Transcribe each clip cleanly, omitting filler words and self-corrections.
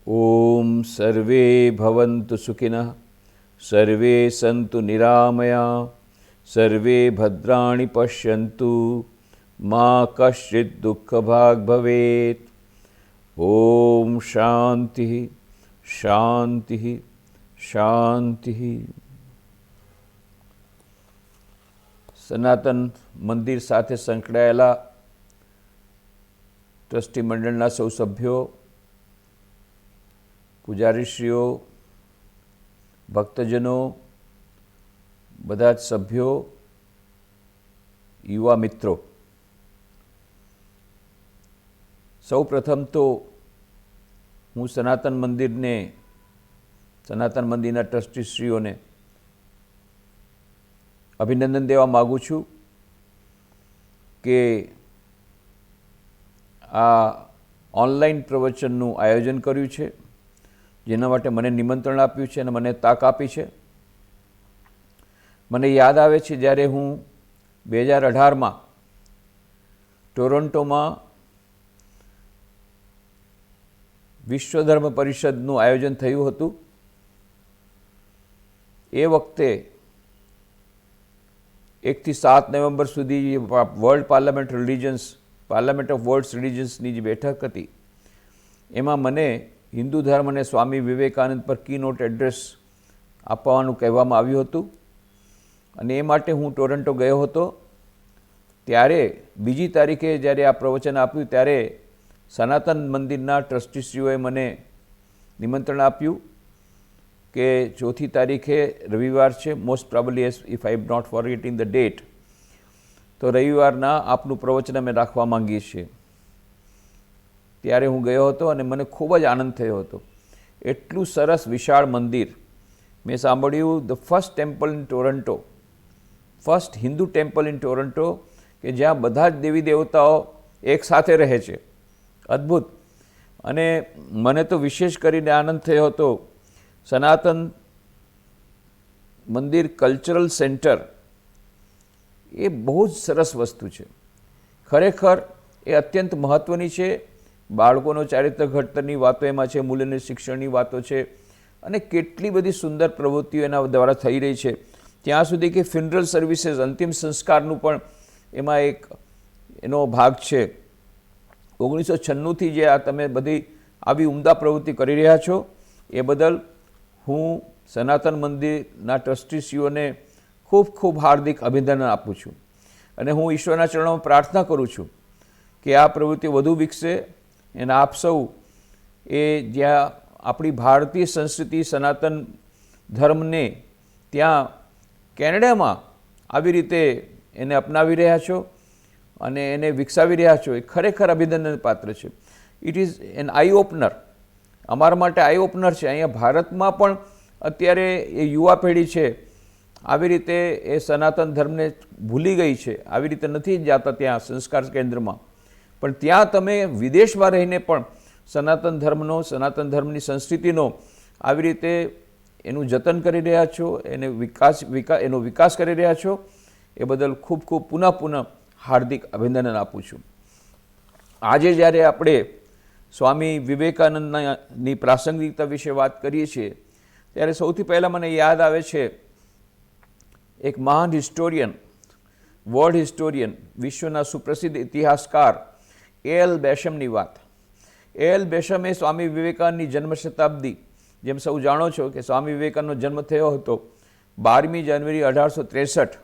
ओम सर्वे भवन्तु सुखिनः, सर्वे सन्तु निरामया, सर्वे भद्राणि पश्यन्तु, मा कश्चित् दुःखभाग् भवेत्। ओम शांति शांति शांति। सनातन मंदिर साथे संकળાયેલા ટ્રસ્ટી મંડળના સૌ સભ્યો, પૂજારીશ્રીઓ, ભક્તજનો, બધા જ સભ્યો, યુવા મિત્રો, સૌ પ્રથમ તો હું સનાતન મંદિરના ટ્રસ્ટીશ્રીઓને અભિનંદન દેવા માગું છું કે આ ઓનલાઈન પ્રવચનનું આયોજન કર્યું છે, જેના માટે મને નિમંત્રણ આપ્યું છે અને મને તાક આપી છે. મને યાદ આવે છે જ્યારે હું 2018માં ટોરોન્ટોમાં વિશ્વ ધર્મ પરિષદનું આયોજન થયું હતું. એ વખતે 1 થી 7 નવેમ્બર સુધી વર્લ્ડ પાર્લામેન્ટ ઓફ વર્લ્ડ રિલિજન્સની જે બેઠક હતી, એમાં મને હિન્દુ ધર્મ અને સ્વામી વિવેકાનંદ પર કીનોટ એડ્રેસ આપવાનું કહેવામાં આવ્યું હતું અને એ માટે હું ટોરન્ટો ગયો હતો. ત્યારે 2જી તારીખે જ્યારે આ પ્રવચન આપ્યું ત્યારે સનાતન મંદિરના ટ્રસ્ટીશ્રીઓએ મને નિમંત્રણ આપ્યું કે 4મી તારીખે રવિવાર છે, most probably if I am not forgetting the date, તો રવિવારના આપનું પ્રવચન અમે રાખવા માંગીએ છીએ. ત્યારે હું ગયો હતો અને મને ખૂબ જ આનંદ થયો હતો. એટલું સરસ વિશાળ મંદિર. મેં સાંભળ્યું the first temple in Toronto, first Hindu temple in Toronto, કે જ્યાં બધા જ દેવી દેવતાઓ એક સાથે રહે છે. અદ્ભુત. અને મને તો વિશેષ કરીને આનંદ થયો હતો. સનાતન મંદિર કલ્ચરલ સેન્ટર એ બહુ જ સરસ વસ્તુ છે. ખરેખર એ અત્યંત મહત્ત્વની છે. બાળકોનો ચારિત્ર ઘડતરની વાતો એમાં છે, મૂલ્યની શિક્ષણની વાતો છે અને કેટલી બધી સુંદર પ્રવૃત્તિઓ એના દ્વારા થઈ રહી છે. ત્યાં સુધી કે ફ્યુનરલ સર્વિસીસ, અંતિમ સંસ્કારનું પણ એમાં એક એનો ભાગ છે. 1996થી જે આ તમે બધી આવી ઉમદા પ્રવૃત્તિ કરી રહ્યા છો, એ બદલ હું સનાતન મંદિરના ટ્રસ્ટીશ્રીઓને ખૂબ ખૂબ હાર્દિક અભિનંદન આપું છું અને હું ઈશ્વરના ચરણોમાં પ્રાર્થના કરું છું કે આ પ્રવૃત્તિ વધુ વિકસે અને આપ સૌ એ જ્યાં આપણી ભારતીય સંસ્કૃતિ સનાતન ધર્મને ત્યાં કેનેડામાં આવી રીતે એને અપનાવી રહ્યા છો અને એને વિકસાવી રહ્યા છો, એ ખરેખર અભિનંદન પાત્ર છે. It is an eye opener, અમારા માટે આઈ ઓપનર છે. અહીંયા ભારતમાં પણ અત્યારે એ યુવા પેઢી છે આવી રીતે એ સનાતન ધર્મને ભૂલી ગઈ છે, આવી રીતે નથી જતા ત્યાં સંસ્કાર કેન્દ્રમાં, પણ ત્યાં તમે વિદેશમાં રહીને પણ સનાતન ધર્મની સંસ્કૃતિનો આવી રીતે એનું જતન કરી રહ્યા છો, એનો વિકાસ કરી રહ્યા છો. એ બદલ ખૂબ ખૂબ પુનઃ હાર્દિક અભિનંદન આપું છું. આજે જ્યારે આપણે સ્વામી વિવેકાનંદની પ્રાસંગિકતા વિશે વાત કરીએ છીએ ત્યારે સૌથી પહેલાં મને યાદ આવે છે એક મહાન હિસ્ટોરિયન, વર્લ્ડ હિસ્ટોરિયન, વિશ્વના સુપ્રસિદ્ધ ઇતિહાસકાર A.L. બેશમની વાત. A.L. બેશમે સ્વામી વિવેકાનંદની જન્મ શતાબ્દી, જેમ સૌ જાણો છો કે સ્વામી વિવેકાનંદનો જન્મ થયો હતો 12મી જાન્યુઆરી 1863.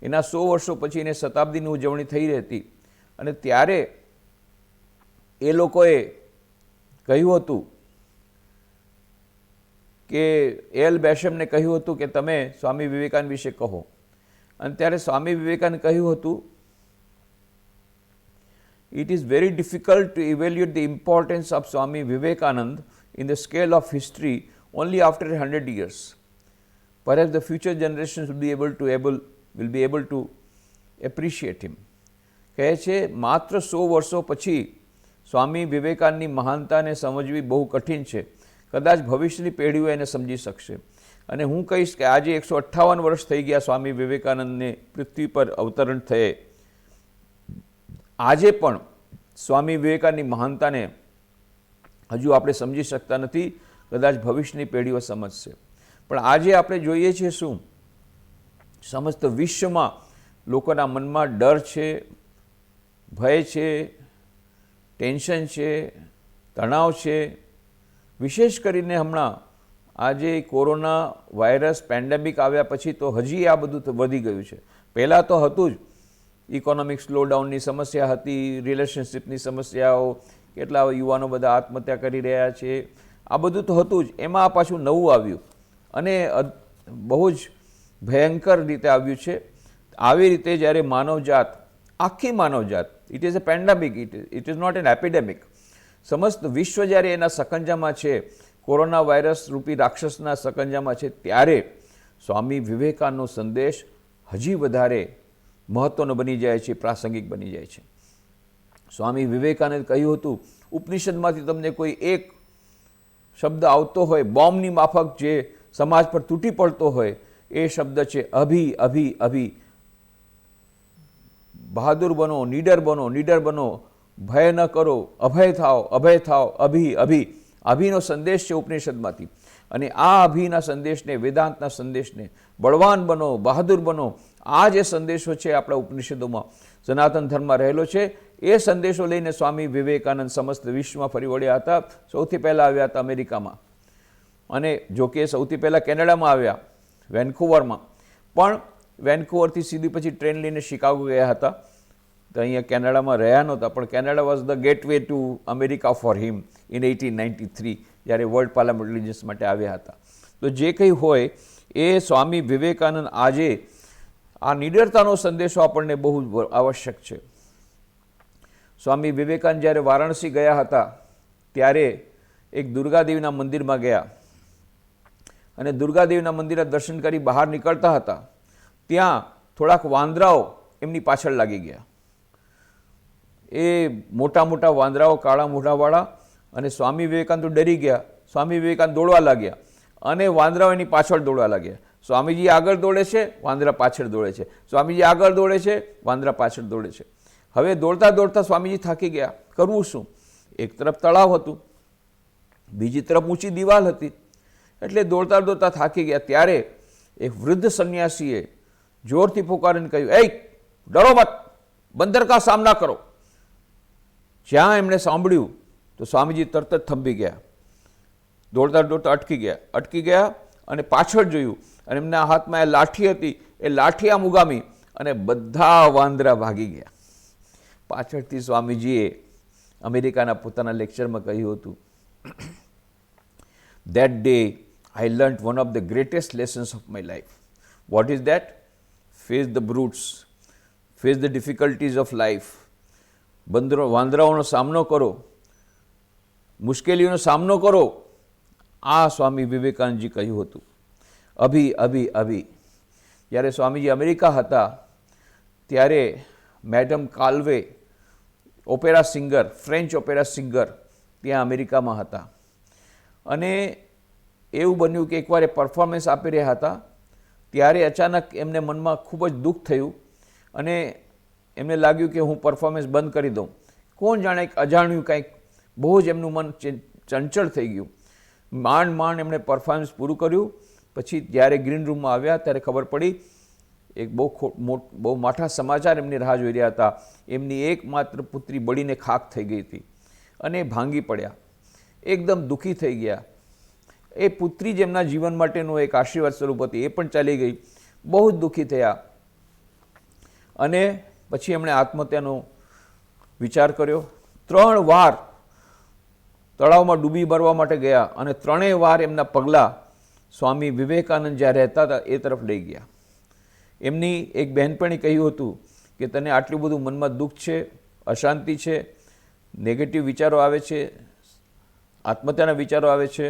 એના 100 વર્ષો પછી એને શતાબ્દીની ઉજવણી થઈ રહી હતી અને ત્યારે એ લોકોએ કહ્યું હતું કે A.L. બેશમને કહ્યું હતું કે તમે સ્વામી વિવેકાનંદ વિશે કહો. અને ત્યારે સ્વામી વિવેકાનંદ કહ્યું હતું, it is very difficult to evaluate the importance of Swami Vivekanand in the scale of history only after 100 years. Perhaps the future generations will be able to appreciate him. કહે છે માત્ર 100 વર્ષો પછી સ્વામી વિવેકાનંદની મહાનતાને સમજવી બહુ કઠિન છે. કદાચ ભવિષ્યની પેઢીઓ એને સમજી શકશે. અને હું કહીશ કે આજે 158 વર્ષ થઈ ગયા સ્વામી વિવેકાનંદને પૃથ્વી પર અવતરણ થયે. આજે પણ સ્વામી વિવેકાનંદની મહાનતાને હજુ આપણે સમજી શકતા નથી, કદાચ ભવિષ્યની પેઢીઓ સમજશે. પણ આજે આપણે જોઈએ છીએ શું, સમસ્ત વિશ્વમાં લોકોના મનમાં ડર છે, ભય છે, ટેન્શન છે, તણાવ છે. વિશેષ કરીને હમણાં આજે કોરોના વાયરસ પેન્ડેમિક આવ્યા પછી તો હજી આ બધું વધી ગયું છે. પહેલાં તો હતું જ, ઇકોનોમિક સ્લોડાઉનની સમસ્યા હતી, રિલેશનશિપની સમસ્યાઓ, કેટલા યુવાનો બધા આત્મહત્યા કરી રહ્યા છે, આ બધું તો હતું જ. એમાં પાછું નવું આવ્યું અને બહુ જ ભયંકર રીતે આવ્યું છે. આવી રીતે જ્યારે માનવજાત, આખી માનવજાત, it is a pandemic, it is not an epidemic, સમસ્ત વિશ્વ જ્યારે એના સકંજામાં છે, કોરોના વાયરસ રૂપી રાક્ષસના સકંજામાં છે, ત્યારે સ્વામી વિવેકાનંદનો સંદેશ હજી વધારે મહત્ત્વનો બની જાય છે, પ્રાસંગિક બની જાય છે. સ્વામી વિવેકાનંદે કહ્યું હતું, ઉપનિષદમાંથી તમને કોઈ એક શબ્દ આવતો હોય, બોમ્બની માફક જે સમાજ પર તૂટી પડતો હોય, એ શબ્દ છે અભિ અભિ અભિ. બહાદુર બનો, નીડર બનો, નીડર બનો, ભય ન કરો, અભય થાઓ, અભય થાઓ, અભિ અભિ. અભિનો સંદેશ છે ઉપનિષદમાંથી. અને આ અભિના સંદેશને, વેદાંતના સંદેશને, બળવાન બનો, બહાદુર બનો, આ જે સંદેશો છે આપણા ઉપનિષદોમાં, સનાતન ધર્મમાં રહેલો છે, એ સંદેશો લઈને સ્વામી વિવેકાનંદ સમસ્ત વિશ્વમાં ફરી વળ્યા હતા. સૌથી પહેલાં આવ્યા હતા અમેરિકામાં, અને જો કે સૌથી પહેલાં કેનેડામાં આવ્યા, વેન્કુવરમાં. પણ વેન્કુવરથી સીધી પછી ટ્રેન લઈને શિકાગો ગયા હતા. તો અહીંયા કેનેડામાં રહ્યા નહોતા, પણ Canada was the gateway to America for him in 1893, જ્યારે વર્લ્ડ પાર્લામેન્ટ રિલિજન્સ માટે આવ્યા હતા. તો જે કંઈ હોય એ સ્વામી વિવેકાનંદ આજે આ નિડરતાનો સંદેશો આપણને બહુ આવશ્યક છે. સ્વામી વિવેકાનંદ જ્યારે વારાણસી ગયા હતા ત્યારે એક દુર્ગાદેવીના મંદિરમાં ગયા, અને દુર્ગાદેવીના મંદિરના દર્શન કરી બહાર નીકળતા હતા, ત્યાં થોડાક વાંદરાઓ એમની પાછળ લાગી ગયા. એ મોટા મોટા વાંદરાઓ, કાળા મોઢાવાળા. અને સ્વામી વિવેકાનંદ તો ડરી ગયા. સ્વામી વિવેકાનંદ દોડવા લાગ્યા અને વાંદરાઓ એની પાછળ દોડવા લાગ્યા. સ્વામીજી આગળ દોડે છે, વાંદરા પાછળ દોડે છે, સ્વામીજી આગળ દોડે છે, વાંદરા પાછળ દોડે છે. હવે દોડતા દોડતા સ્વામીજી થાકી ગયા. કરવું શું? એક તરફ તળાવ હતું, બીજી તરફ ઊંચી દિવાલ હતી, એટલે દોડતા દોડતા થાકી ગયા. ત્યારે એક વૃદ્ધ સંન્યાસીએ જોરથી પુકારીને કહ્યું, એ ડરો મત, બંદર કા સામના કરો. જ્યાં એમણે સાંભળ્યું તો સ્વામીજી તરત જ થંભી ગયા, દોડતા દોડતા અટકી ગયા અને પાછળ જોયું, અને એમના હાથમાં એ લાઠી હતી, એ લાઠી આમ ઉગામી અને બધા વાંદરા ભાગી ગયા. પાછળથી સ્વામીજીએ અમેરિકાના પોતાના લેક્ચરમાં કહ્યું હતું, that day I learnt one of the greatest lessons of my life. What is that? Face the brutes, face the difficulties of life. વાંદરાઓનો સામનો કરો, મુશ્કેલીઓનો સામનો કરો. આ સ્વામી વિવેકાનંદજી કહ્યું હતું. અભિ અભિ અભિ. જ્યારે સ્વામીજી અમેરિકા હતા ત્યારે madam Calvé, opera singer, French opera singer, ત્યાં અમેરિકામાં હતા. અને એવું બન્યું કે એકવાર એ પરફોર્મન્સ આપી રહ્યા હતા, ત્યારે અચાનક એમને મનમાં ખૂબ જ દુઃખ થયું અને એમને લાગ્યું કે હું પરફોર્મન્સ બંધ કરી દઉં. કોણ જાણે અજાણ્યું કંઈક બહુ જ એમનું મન ચંચળ થઈ ગયું. માંડ એમણે પરફોર્મન્સ પૂરું કર્યું. પછી જ્યારે ગ્રીન રૂમમાં આવ્યા ત્યારે ખબર પડી એક બહુ માઠા સમાચાર એમની રાહ જોઈ રહ્યા હતા. એમની એકમાત્ર પુત્રી બળીને ખાખ થઈ ગઈ હતી અને ભાંગી પડ્યા, એકદમ દુઃખી થઈ ગયા. એ પુત્રી જ એમના જીવન માટેનું એક આશીર્વાદ સ્વરૂપ હતી, એ પણ ચાલી ગઈ. બહુ જ દુઃખી થયા અને પછી એમણે આત્મહત્યાનો વિચાર કર્યો. 3 વાર તળાવમાં ડૂબી મરવા માટે ગયા અને 3 વાર એમના પગલાં સ્વામી વિવેકાનંદ જ્યાં રહેતા હતા એ તરફ લઈ ગયા. એમની એક બહેનપણી કહ્યું હતું કે તને આટલું બધું મનમાં દુઃખ છે, અશાંતિ છે, નેગેટિવ વિચારો આવે છે, આત્મહત્યાના વિચારો આવે છે,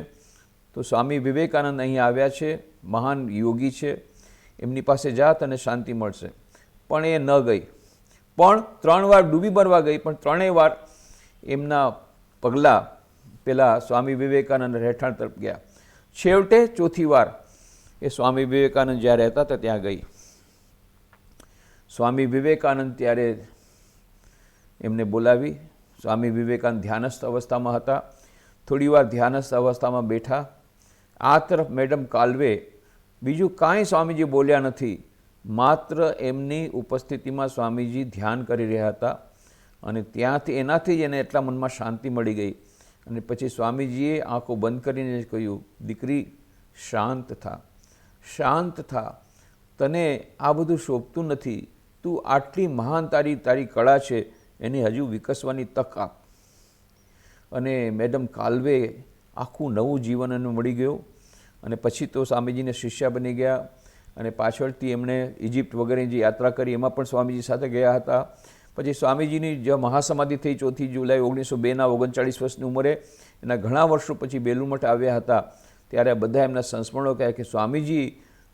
તો સ્વામી વિવેકાનંદ અહીંયા આવ્યા છે, મહાન યોગી છે, એમની પાસે જા તને શાંતિ મળશે. પણ એ ન ગઈ. પણ 3 વાર ડૂબી મરવા ગઈ, પણ 3 વાર એમના પગલાં પેલા સ્વામી વિવેકાનંદ રહેઠાણ તરફ ગયા. છેવટે 4થી વાર એ સ્વામી વિવેકાનંદ જ્યાં રહેતા હતા ત્યાં ગઈ. સ્વામી વિવેકાનંદ ત્યારે એમને બોલાવી. સ્વામી વિવેકાનંદ ધ્યાનસ્થ અવસ્થામાં હતા. થોડીવાર ધ્યાનસ્થ અવસ્થામાં બેઠા. આ તરફ મેડમ કાલ્વે બીજું કાંઈ સ્વામીજી બોલ્યા નથી, માત્ર એમની ઉપસ્થિતિમાં સ્વામીજી ધ્યાન કરી રહ્યા હતા. અને ત્યાંથી એનાથી જ એને એટલા મનમાં શાંતિ મળી ગઈ. અને પછી સ્વામીજીએ આંખો બંધ કરીને જ કહ્યું, દીકરી શાંત થા, શાંત થા, તને આ બધું શોભતું નથી, તું આટલી મહાન તારી કળા છે એને હજુ વિકસવાની તક આપ. અને મેડમ કાલ્વે આખું નવું જીવન એને મળી ગયું. અને પછી તો સ્વામીજીને શિષ્યા બની ગયા. અને પાછળથી એમણે ઇજિપ્ત વગેરેની જે યાત્રા કરી એમાં પણ સ્વામીજી સાથે ગયા હતા. પછી સ્વામીજીની જે મહાસમાધિ થઈ 4 જુલાઈ 1902ના 39 વર્ષની ઉંમરે, એના ઘણા વર્ષો પછી બેલુમઠ આવ્યા હતા. ત્યારે બધા એમના સંસ્મરણો કહ્યા કે સ્વામીજી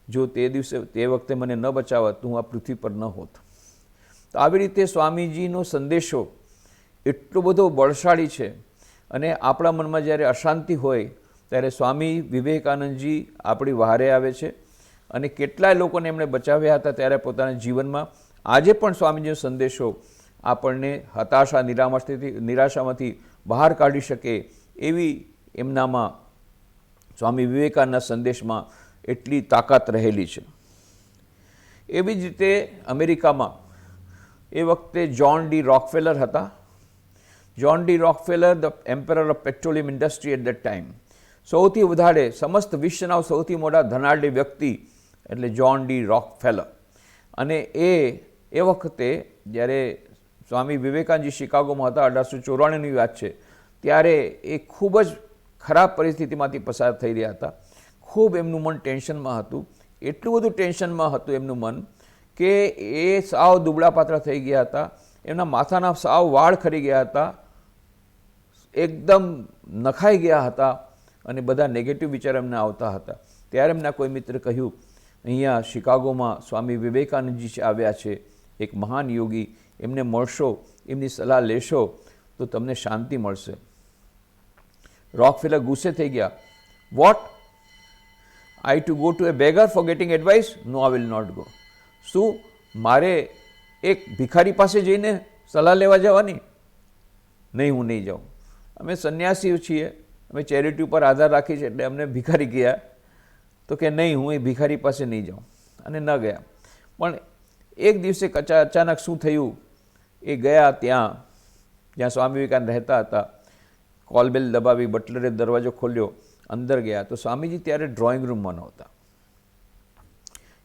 જો તે વખતે મને ન બચાવત તો હું આ પૃથ્વી પર ન હોત. તો આવી રીતે સ્વામીજીનો સંદેશો એટલો બધો બળશાળી છે. અને આપણા મનમાં જ્યારે અશાંતિ હોય ત્યારે સ્વામી વિવેકાનંદજી આપણી વહારે આવે છે. અને કેટલાય લોકોને એમણે બચાવ્યા હતા ત્યારે પોતાના જીવનમાં. આજે પણ સ્વામીજીનો સંદેશો આપણને હતાશા નિરાશામાંથી બહાર કાઢી શકે એવી એમનામાં, સ્વામી વિવેકાનંદના સંદેશમાં એટલી તાકાત રહેલી છે. એવી જ રીતે અમેરિકામાં એ વખતે જ્હોન ડી રોકફેલર હતા. John D Rockefeller, the emperor of petroleum industry at that time. સૌથી વધારે સમસ્ત વિશ્વના સૌથી મોટા ધનાઢ્ય વ્યક્તિ એટલે જ્હોન ડી રોકફેલર. અને એ વખતે જ્યારે સ્વામી વિવેકાનંદજી શિકાગોમાં હતા, 1894ની વાત છે, ત્યારે એ ખૂબ જ ખરાબ પરિસ્થિતિમાંથી પસાર થઈ રહ્યા હતા. ખૂબ એમનું મન ટેન્શનમાં હતું. એટલું બધું ટેન્શનમાં હતું એમનું મન કે એ સાવ દુબળા પાતળા થઈ ગયા હતા. એમના માથાના સાવ વાળ ખરી ગયા હતા, એકદમ નખાઈ ગયા હતા. અને બધા નેગેટિવ વિચાર એમને આવતા હતા. ત્યારે એમના કોઈ મિત્ર કહ્યું, અહીંયા શિકાગોમાં સ્વામી વિવેકાનંદજી આવ્યા છે, એક મહાન યોગી, એમને મળશો, એમની સલાહ લેશો તો તમને શાંતિ મળશે. રોકફેલર ગુસ્સે થઈ ગયા. What, I to go to a beggar for getting advice? No, I will not go. શું મારે એક ભિખારી પાસે જઈને સલાહ લેવા જવાની? નહીં, હું નહીં જાઉં. અમે સંન્યાસીઓ છીએ, અમે ચેરિટી ઉપર આધાર રાખી છે એટલે અમને ભિખારી ગયા. તો કે નહીં, હું એ ભિખારી પાસે નહીં જાઉં. અને ન ગયા. પણ એક દિવસે અચાનક શું થયું, એ ગયા જ્યાં સ્વામી વિવેકાનંદ રહેતા હતા. કોલબેલ દબાવી, બટલરે દરવાજો ખોલ્યો, અંદર ગયા તો સ્વામીજી ત્યારે ડ્રોઈંગ રૂમમાં નહોતા.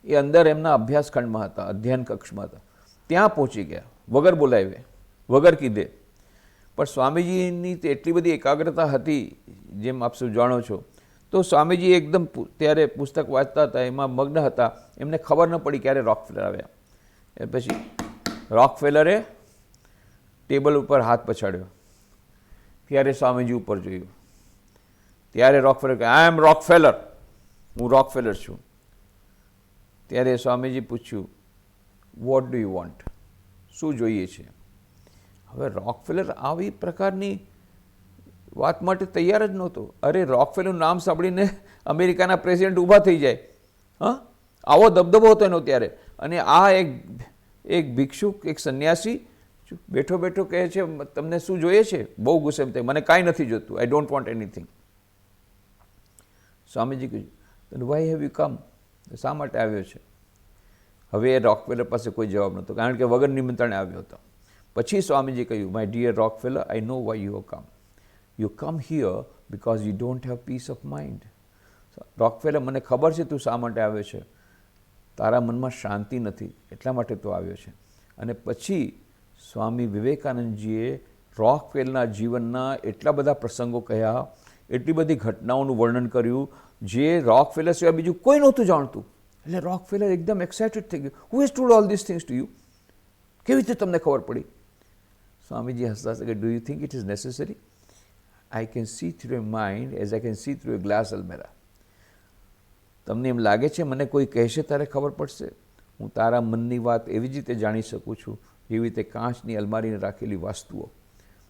એ અંદર એમના અભ્યાસખંડમાં હતા, અધ્યયન કક્ષમાં હતા. ત્યાં પહોંચી ગયા વગર બોલાવે, વગર કીધે. પણ સ્વામીજીની તો એટલી બધી એકાગ્રતા હતી, જેમ આપ સૌ જાણો છો. તો સ્વામીજી એકદમ ત્યારે પુસ્તક વાંચતા હતા, એમાં મગ્ન હતા. એમને ખબર ન પડી ક્યારે રોકફેલર આવ્યા. એ પછી રોકફેલરે ટેબલ ઉપર હાથ પછાડ્યો. ત્યારે સ્વામીજી ઉપર જોયું. ત્યારે રોકફેલર કહે, આઈ એમ રોકફેલર, હું રોકફેલર છું. ત્યારે સ્વામીજી પૂછ્યું, વોટ ડુ યુ વોન્ટ, શું જોઈએ છે? હવે રોકફેલર આવી પ્રકારની વાત માટે તૈયાર જ નહોતો. અરે રોકફેલરનું નામ સાંભળીને અમેરિકાના પ્રેસિડેન્ટ ઊભા થઈ જાય. હા, આવો દબદબો હતો એનો ત્યારે. અને આ એક ભિક્ષુક, એક સંન્યાસી બેઠો બેઠો કહે છે, તમને શું જોઈએ છે? બહુ ગુસ્સે થાય, મને કાંઈ નથી જોતું, I don't want anything. Swamiji કહ્યું, વાય હેવ યુ કમ, શા માટે આવ્યો છે? હવે એ રોકફેલર પાસે કોઈ જવાબ નહોતો, કારણ કે વગર નિમંત્રણે આવ્યો હતો. પછી સ્વામીજી કહ્યું, my dear Rockefeller, I know why you have come. You come here because you don't have peace of mind. Rockefeller, મને ખબર છે તું શા માટે આવ્યો છે. તારા મનમાં શાંતિ નથી, એટલા માટે તું આવ્યો છે. અને પછી સ્વામી વિવેકાનંદજીએ રોકફેલરના જીવનના એટલા બધા પ્રસંગો કહ્યા, એટલી બધી ઘટનાઓનું વર્ણન કર્યું, જે રોકફેલર સિવાય બીજું કોઈ નહોતું જાણતું. એટલે રોકફેલર એકદમ એક્સાઇટેડ થઈ ગયું. Who has told all this things to you? કેવી રીતે તમને ખબર પડી? સ્વામીજી હસતા કે, do you think it is necessary? I can see through your mind as I can see through a glass almirah. તમને એમ લાગે છે મને કોઈ કહેશે ત્યારે ખબર પડશે? હું તારા મનની વાત એવી જ રીતે જાણી શકું છું જેવી રીતે કાચની અલમારીને રાખેલી વસ્તુઓ.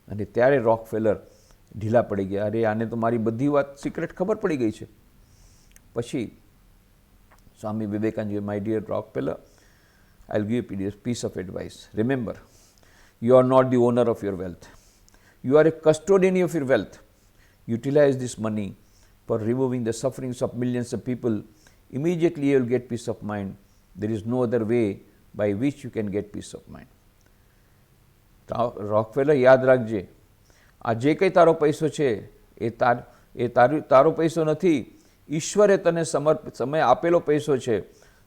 અને ત્યારે રોકફેલર ઢીલા પડી ગયા. અરે આને તો મારી બધી વાત સિક્રેટ ખબર પડી ગઈ છે. પછી Swami Vivekananda, my dear Rockefeller, I will give you piece of advice. Remember, you are not the owner of your wealth. You are a custodian of your wealth. utilize this money for removing the sufferings of millions of people, immediately you will get peace of mind. There is no other way by which you can get peace of mind. Rockefeller યાદ રાખજે, આ જે કંઈ તારો પૈસો છે એ તારો પૈસો નથી, ઈશ્વરે તને સમય આપેલો પૈસો છે.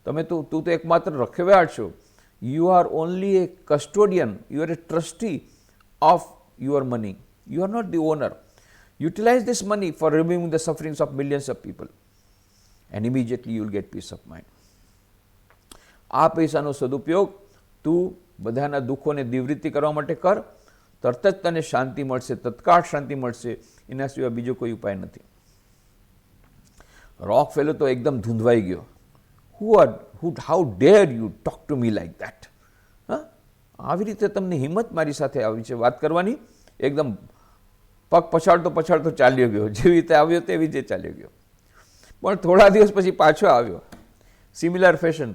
તું તો એકમાત્ર રખેવાળ છો. You are only A custodian, you are A trustee of your money. You are not the owner. Utilize this money for removing the sufferings of millions of people, and immediately you will get peace of mind. આ પૈસાનો સદુપયોગ તું બધાના દુઃખોને નિવૃત્તિ કરવા માટે કર, તરત જ તને શાંતિ મળશે, તત્કાળ શાંતિ મળશે. એના સિવાય બીજો કોઈ ઉપાય નથી. રોકફેલર તો એકદમ ધૂંધવાઈ ગયો. How der you talk to me like that? આવી રીતે તમને હિંમત મારી સાથે આવી છે વાત કરવાની? એકદમ પગ પછાડતો ચાલ્યો ગયો. જેવી રીતે આવ્યો તેવી રીતે ચાલ્યો ગયો. પણ થોડા દિવસ પછી પાછો આવ્યો, સિમિલર ફેશન.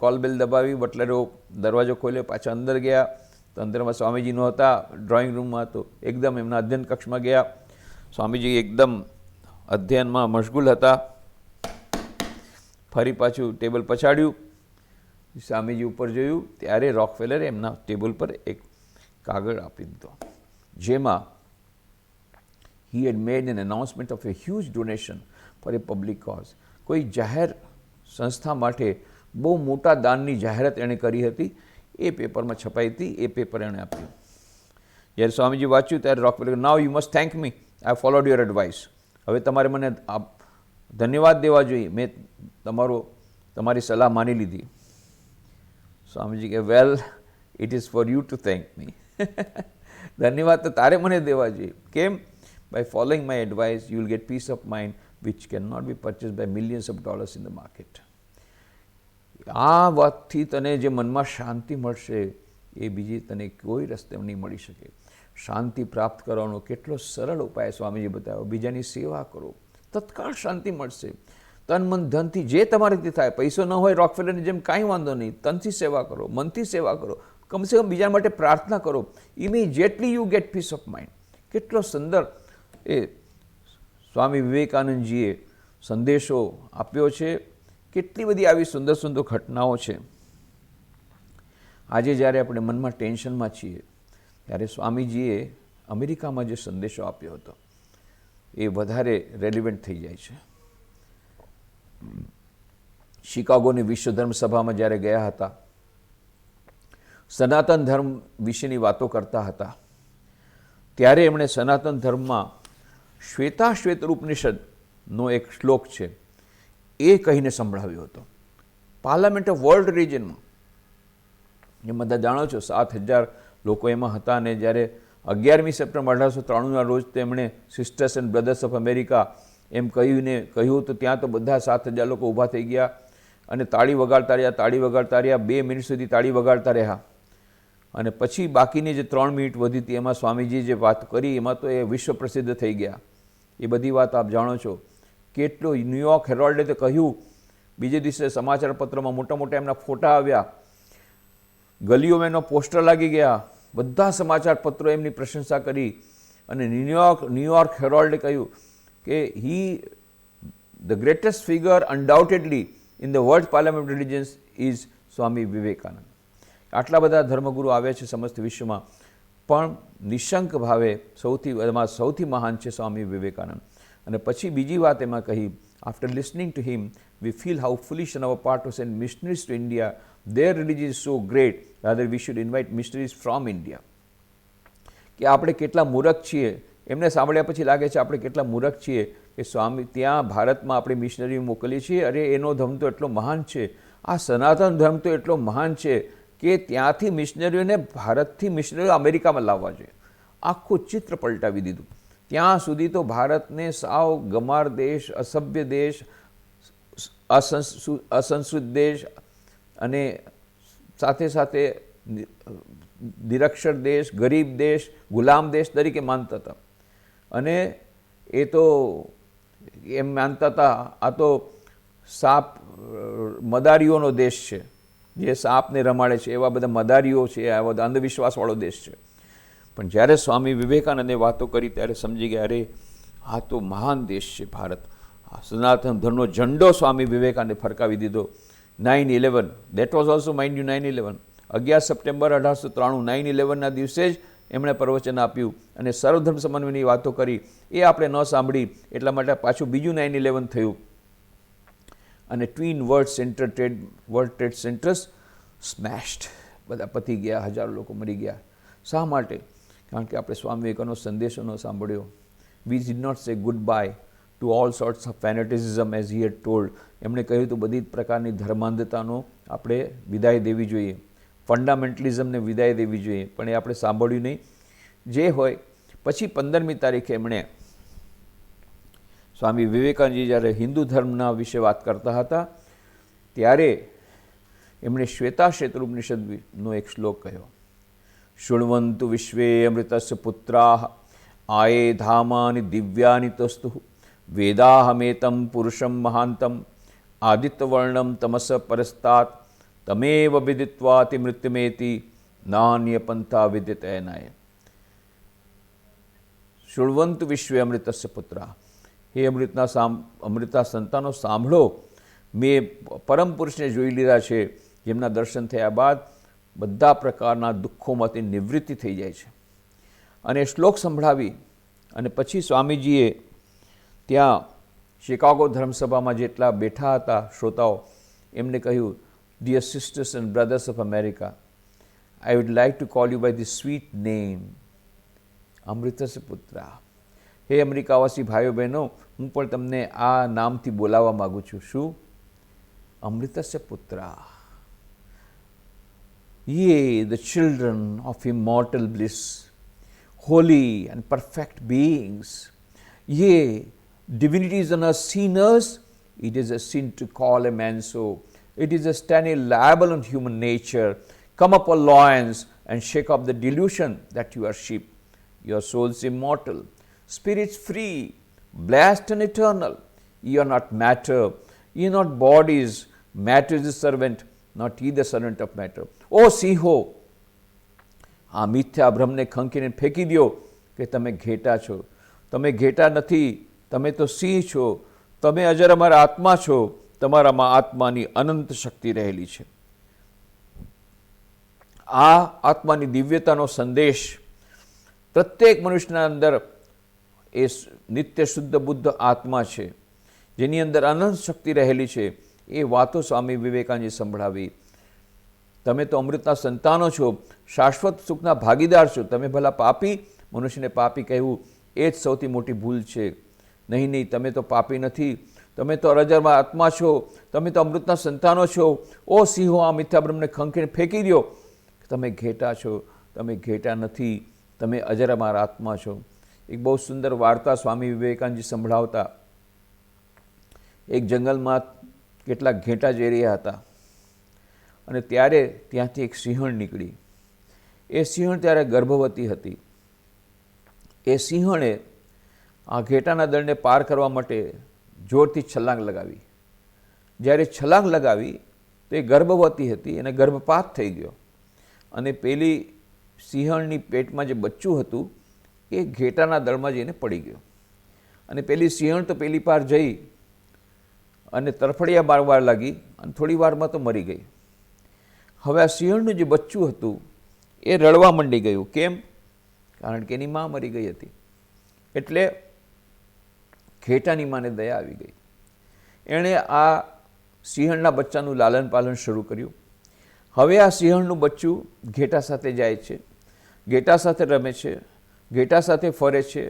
કોલ બેલ દબાવી, બટલરો દરવાજો ખોલ્યો, પાછા અંદર ગયા. તો અંદરમાં સ્વામીજી નહોતા, ડ્રોઈંગ રૂમમાં હતો. એકદમ એમના અધ્યયન કક્ષમાં ગયા. સ્વામીજી એકદમ અધ્યયનમાં મશગુલ હતા. ફરી પાછું ટેબલ પછાડ્યું. સ્વામીજી ઉપર જોયું ત્યારે રોકફેલરે એમના ટેબલ પર એક કાગળ આપી દીધો, જેમાં he had made an announcement of a huge donation for a public cause. કોઈ જાહેર સંસ્થા માટે બહુ મોટા દાનની જાહેરાત એણે કરી હતી. એ પેપરમાં છપાઈ હતી, એ પેપર એણે આપ્યું. જ્યારે સ્વામીજી વાંચ્યું ત્યારે Rockefeller, now you must thank me, I followed your advice. હવે તમારે મને ધન્યવાદ દેવા જોઈએ, મેં તમારી સલાહ માની લીધી. સ્વામીજી કે, well, it is for you to thank me. ધન્યવાદ તો તારે મને દેવા જોઈએ. કેમ? By following my advice you will get peace of mind which can not be purchase by millions of dollars in the market. આ વાતથી તને જે મનમાં શાંતિ મળશે એ બીજી તને કોઈ રસ્તે નહીં મળી શકે. શાંતિ પ્રાપ્ત કરવાનો કેટલો સરળ ઉપાય સ્વામીજી બતાવ્યો. બીજાની સેવા કરો, તત્કાળ શાંતિ મળશે. તન મન ધનથી જે તમારાથી થાય. પૈસો ન હોય રોકફેલરની જેમ કાંઈ વાંધો નહીં, તનથી સેવા કરો, મનથી સેવા કરો, કમસે કમ બીજા માટે પ્રાર્થના કરો. Immediately you get peace of mind. કેટલો સુંદર એ સ્વામી વિવેકાનંદજીએ સંદેશો આપ્યો છે. કેટલી બધી આવી સુંદર સુંદર ઘટનાઓ છે. આજે જ્યારે આપણે મનમાં ટેન્શનમાં છીએ ત્યારે સ્વામીજીએ અમેરિકામાં જે સંદેશો આપ્યો હતો એ વધારે રેલિવન્ટ થઈ જાય છે. શિકાગોની વિશ્વ ધર્મ સભામાં જ્યારે ગયા હતા, સનાતન ધર્મ વિશેની વાતો કરતા હતા, ત્યારે એમણે સનાતન ધર્મમાં શ્વેતાશ્વેત ઉપનિષદનો એક શ્લોક છે એ કહીને સંભળાવ્યો હતો. પાર્લામેન્ટ ઓફ વર્લ્ડ રિજનમાં એ બધા જાણો છો 7,000 લોકો એમાં હતા. અને જ્યારે 11મી સપ્ટેમ્બર 1893ના રોજ તેમણે sisters and brothers of America એમ કહ્યું તો ત્યાં તો બધા 7,000 લોકો ઊભા થઈ ગયા અને તાળી વગાડતા રહ્યા. 2 મિનિટ સુધી તાળી વગાડતા રહ્યા. અને પછી બાકીની જે 3 મિનિટ વધી હતી એમાં સ્વામીજી જે વાત કરી એમાં તો એ વિશ્વ પ્રસિદ્ધ થઈ ગયા. એ બધી વાત આપ જાણો છો. કેટલું ન્યૂયોર્ક હેરોલ્ડે તો કહ્યું, બીજે દિવસે સમાચાર પત્રમાં મોટા મોટા એમના ફોટા આવ્યા, ગલીઓમાં એનો પોસ્ટર લાગી ગયા, બધા સમાચાર પત્રો એમની પ્રશંસા કરી. અને ન્યૂયોર્ક હેરોલ્ડે કહ્યું કે the greatest figure undoubtedly in the world parliament of religions is Swami Vivekananda. આટલા બધા ધર્મગુરુ આવ્યા છે સમસ્ત વિશ્વમાં, પણ નિશંક ભાવે સૌથી મહાન છે સ્વામી વિવેકાનંદ. અને પછી બીજી વાત એમાં કહી, after listening to him we feel how foolish on our part to send missionaries to India. Their religion is so great, rather we should invite missionaries from India. કે આપણે કેટલા મૂર્ખ છીએ. એમને સાંભળ્યા પછી લાગે છે આપણે કેટલા મૂર્ખ છીએ કે સ્વામી ત્યાં ભારતમાં આપણે મિશનરી મોકલીએ છીએ. અરે એનો ધર્મ તો એટલો મહાન છે, આ સનાતન ધર્મ તો એટલો મહાન છે કે ત્યાંથી મિશનરીઓને ભારતથી મિશનરીઓ અમેરિકામાં લાવવા જોઈએ. આખું ચિત્ર પલટાવી દીધું. ત્યાં સુધી તો ભારતને સાવ ગમાર દેશ, અસભ્ય દેશ, અસંસ્કૃત દેશ અને સાથે સાથે નિરક્ષર દેશ, ગરીબ દેશ, ગુલામ દેશ તરીકે માનતા હતા. અને એ તો એમ માનતા હતા આ તો સાપ મદારીઓનો દેશ છે, જે સાપને રમાડે છે એવા બધા મદારીઓ છે, આ બધા અંધવિશ્વાસવાળો દેશ છે. પણ જ્યારે સ્વામી વિવેકાનંદે વાતો કરી ત્યારે સમજી ગયા, અરે આ તો મહાન દેશ છે ભારત. આ સનાતન ધર્મનો ઝંડો સ્વામી વિવેકાનંદે ફરકાવી દીધો. 9/11 that was also mind you 9/11 11 September 1893 9/11ના દિવસે જ એમણે પ્રવચન આપ્યું અને સર્વધર્મ સમન્વયની વાતો કરી. એ આપણે ન સાંભળી એટલા માટે પાછું બીજું 9/11 થયું અને twin world trade centres smashed, બધા પતી ગયા, હજારો લોકો મરી ગયા. શા માટે? કારણ કે આપણે સ્વામી વિવેકાનંદનો સંદેશો ન સાંભળ્યો. We did not say good bye to all sorts of fanaticism as he had told. એમણે કહ્યું તો બધી જ પ્રકારની ધર્માંધતાનો આપણે વિદાય દેવી જોઈએ, ફંડામેન્ટલિઝમને વિદાય દેવી જોઈએ, પણ એ આપણે સાંભળ્યું નહીં. જે હોય પછી 15મી તારીખે એમણે સ્વામી વિવેકાનંદજી જ્યારે હિન્દુ ધર્મના વિશે વાત કરતા હતા ત્યારે એમણે શ્વેતાશ્વેતરોપનિષદનો એક શ્લોક કહ્યો, શૃણવંતુ વિશ્વે અમૃતસ્ય પુત્રાઃ આયે ધામાની દિવ્યાની તસ્તુ વેદાહમેતમ પુરુષમ મહાંતમ આદિત્યવર્ણમ તમસ પરસ્તાત તમેવ વિદિત્વાતિ મૃત્યુમેતિ નાન્ય પંથા વિદ્યતેનાય. શૃણવંતુ વિશ્વે અમૃતસ્ય પુત્રા, હે અમૃતા સંતાનો સાંભળો, મેં પરમ પુરુષને જોઈ લીધા છે, જેમના દર્શન થયા બાદ બધા પ્રકારના દુઃખોમાંથી નિવૃત્તિ થઈ જાય છે. અને શ્લોક સંભળાવી અને પછી સ્વામીજીએ ત્યાં શિકાગો ધર્મસભામાં જેટલા બેઠા હતા શ્રોતાઓ, એમને કહ્યું, dear sisters and brothers of America, I would like to call you by the sweet name અમૃતસ્ય પુત્રા. હે અમેરિકાવાસી ભાઈઓ બહેનો, હું પણ તમને આ નામથી બોલાવવા માગું છું. શું? Amrutasya પુત્રા. Ye, the children of immortal bliss, holy and perfect beings. Ye, divinities and us sinners, it is a sin to call a man so. It is a standing liable on human nature. Come up, O lions, and shake off the delusion that you are sheep. Your souls immortal, spirits free, blessed and eternal. You are not matter, you are not bodies. Matter is the servant, not ye the servant of matter. ઓ સિંહો, આ મિથ્યા ભ્રમને ખંખીને ફેંકી દો કે તમે ઘેટા છો. તમે ઘેટા નથી, તમે તો સિંહ છો. તમે અજર અમારા આત્મા છો. તમારામાં આત્માની અનંત શક્તિ રહેલી છે. આ આત્માની દિવ્યતાનો સંદેશ પ્રત્યેક મનુષ્યના અંદર એ નિત્ય શુદ્ધ બુદ્ધ આત્મા છે, જેની અંદર અનંત શક્તિ રહેલી છે. એ વાતો સ્વામી વિવેકાનંદજી સંભળાવી. તમે તો અમૃતના સંતાનો છો, શાશ્વત સુખના ભાગીદાર છો. તમે ભલા પાપી, મનુષ્યને પાપી કહેવું એ જ સૌથી મોટી ભૂલ છે. નહીં નહીં, તમે તો પાપી નથી, તમે તો અરજરમાં આત્મા છો, તમે તો અમૃતના સંતાનો છો. ઓ સિંહો, આ મિથ્યાબ્રહ્મને ખંખીને ફેંકી દો. તમે ઘેટા છો, તમે ઘેટા નથી, તમે અજરમાર આત્મા છો. એક બહુ સુંદર વાર્તા સ્વામી વિવેકાનંદજી સંભળાવતા. એક જંગલમાં કેટલાક ઘેટા જઈ રહ્યા હતા અને ત્યારે ત્યાંથી એક સિંહણ નીકળી. એ સિંહણ ત્યારે ગર્ભવતી હતી. એ સિંહણે આ ઘેટાના દળને પાર કરવા માટે જોરથી છલાંગ લગાવી. જ્યારે છલાંગ લગાવી તો એ ગર્ભવતી હતી અને ગર્ભપાત થઈ ગયો અને પેલી સિંહણની પેટમાં જે બચ્ચું હતું એ ઘેટાના દળમાં જઈને પડી ગયો અને પેલી સિંહણ તો પેલી પાર જઈ અને તરફડિયા મારવા લાગી અને થોડી વારમાં તો મરી ગઈ. હવે આ સિંહણનું જે બચ્ચું હતું એ રડવા માંડી ગયું. કેમ? કારણ કે એની માં મરી ગઈ હતી. એટલે ઘેટાની માને દયા આવી ગઈ. એણે આ સિંહણના બચ્ચાનું લાલન પાલન શરૂ કર્યું. હવે આ સિંહણનું બચ્ચું ઘેટા સાથે જાય છે, ઘેટા સાથે રમે છે, ઘેટા સાથે ફરે છે,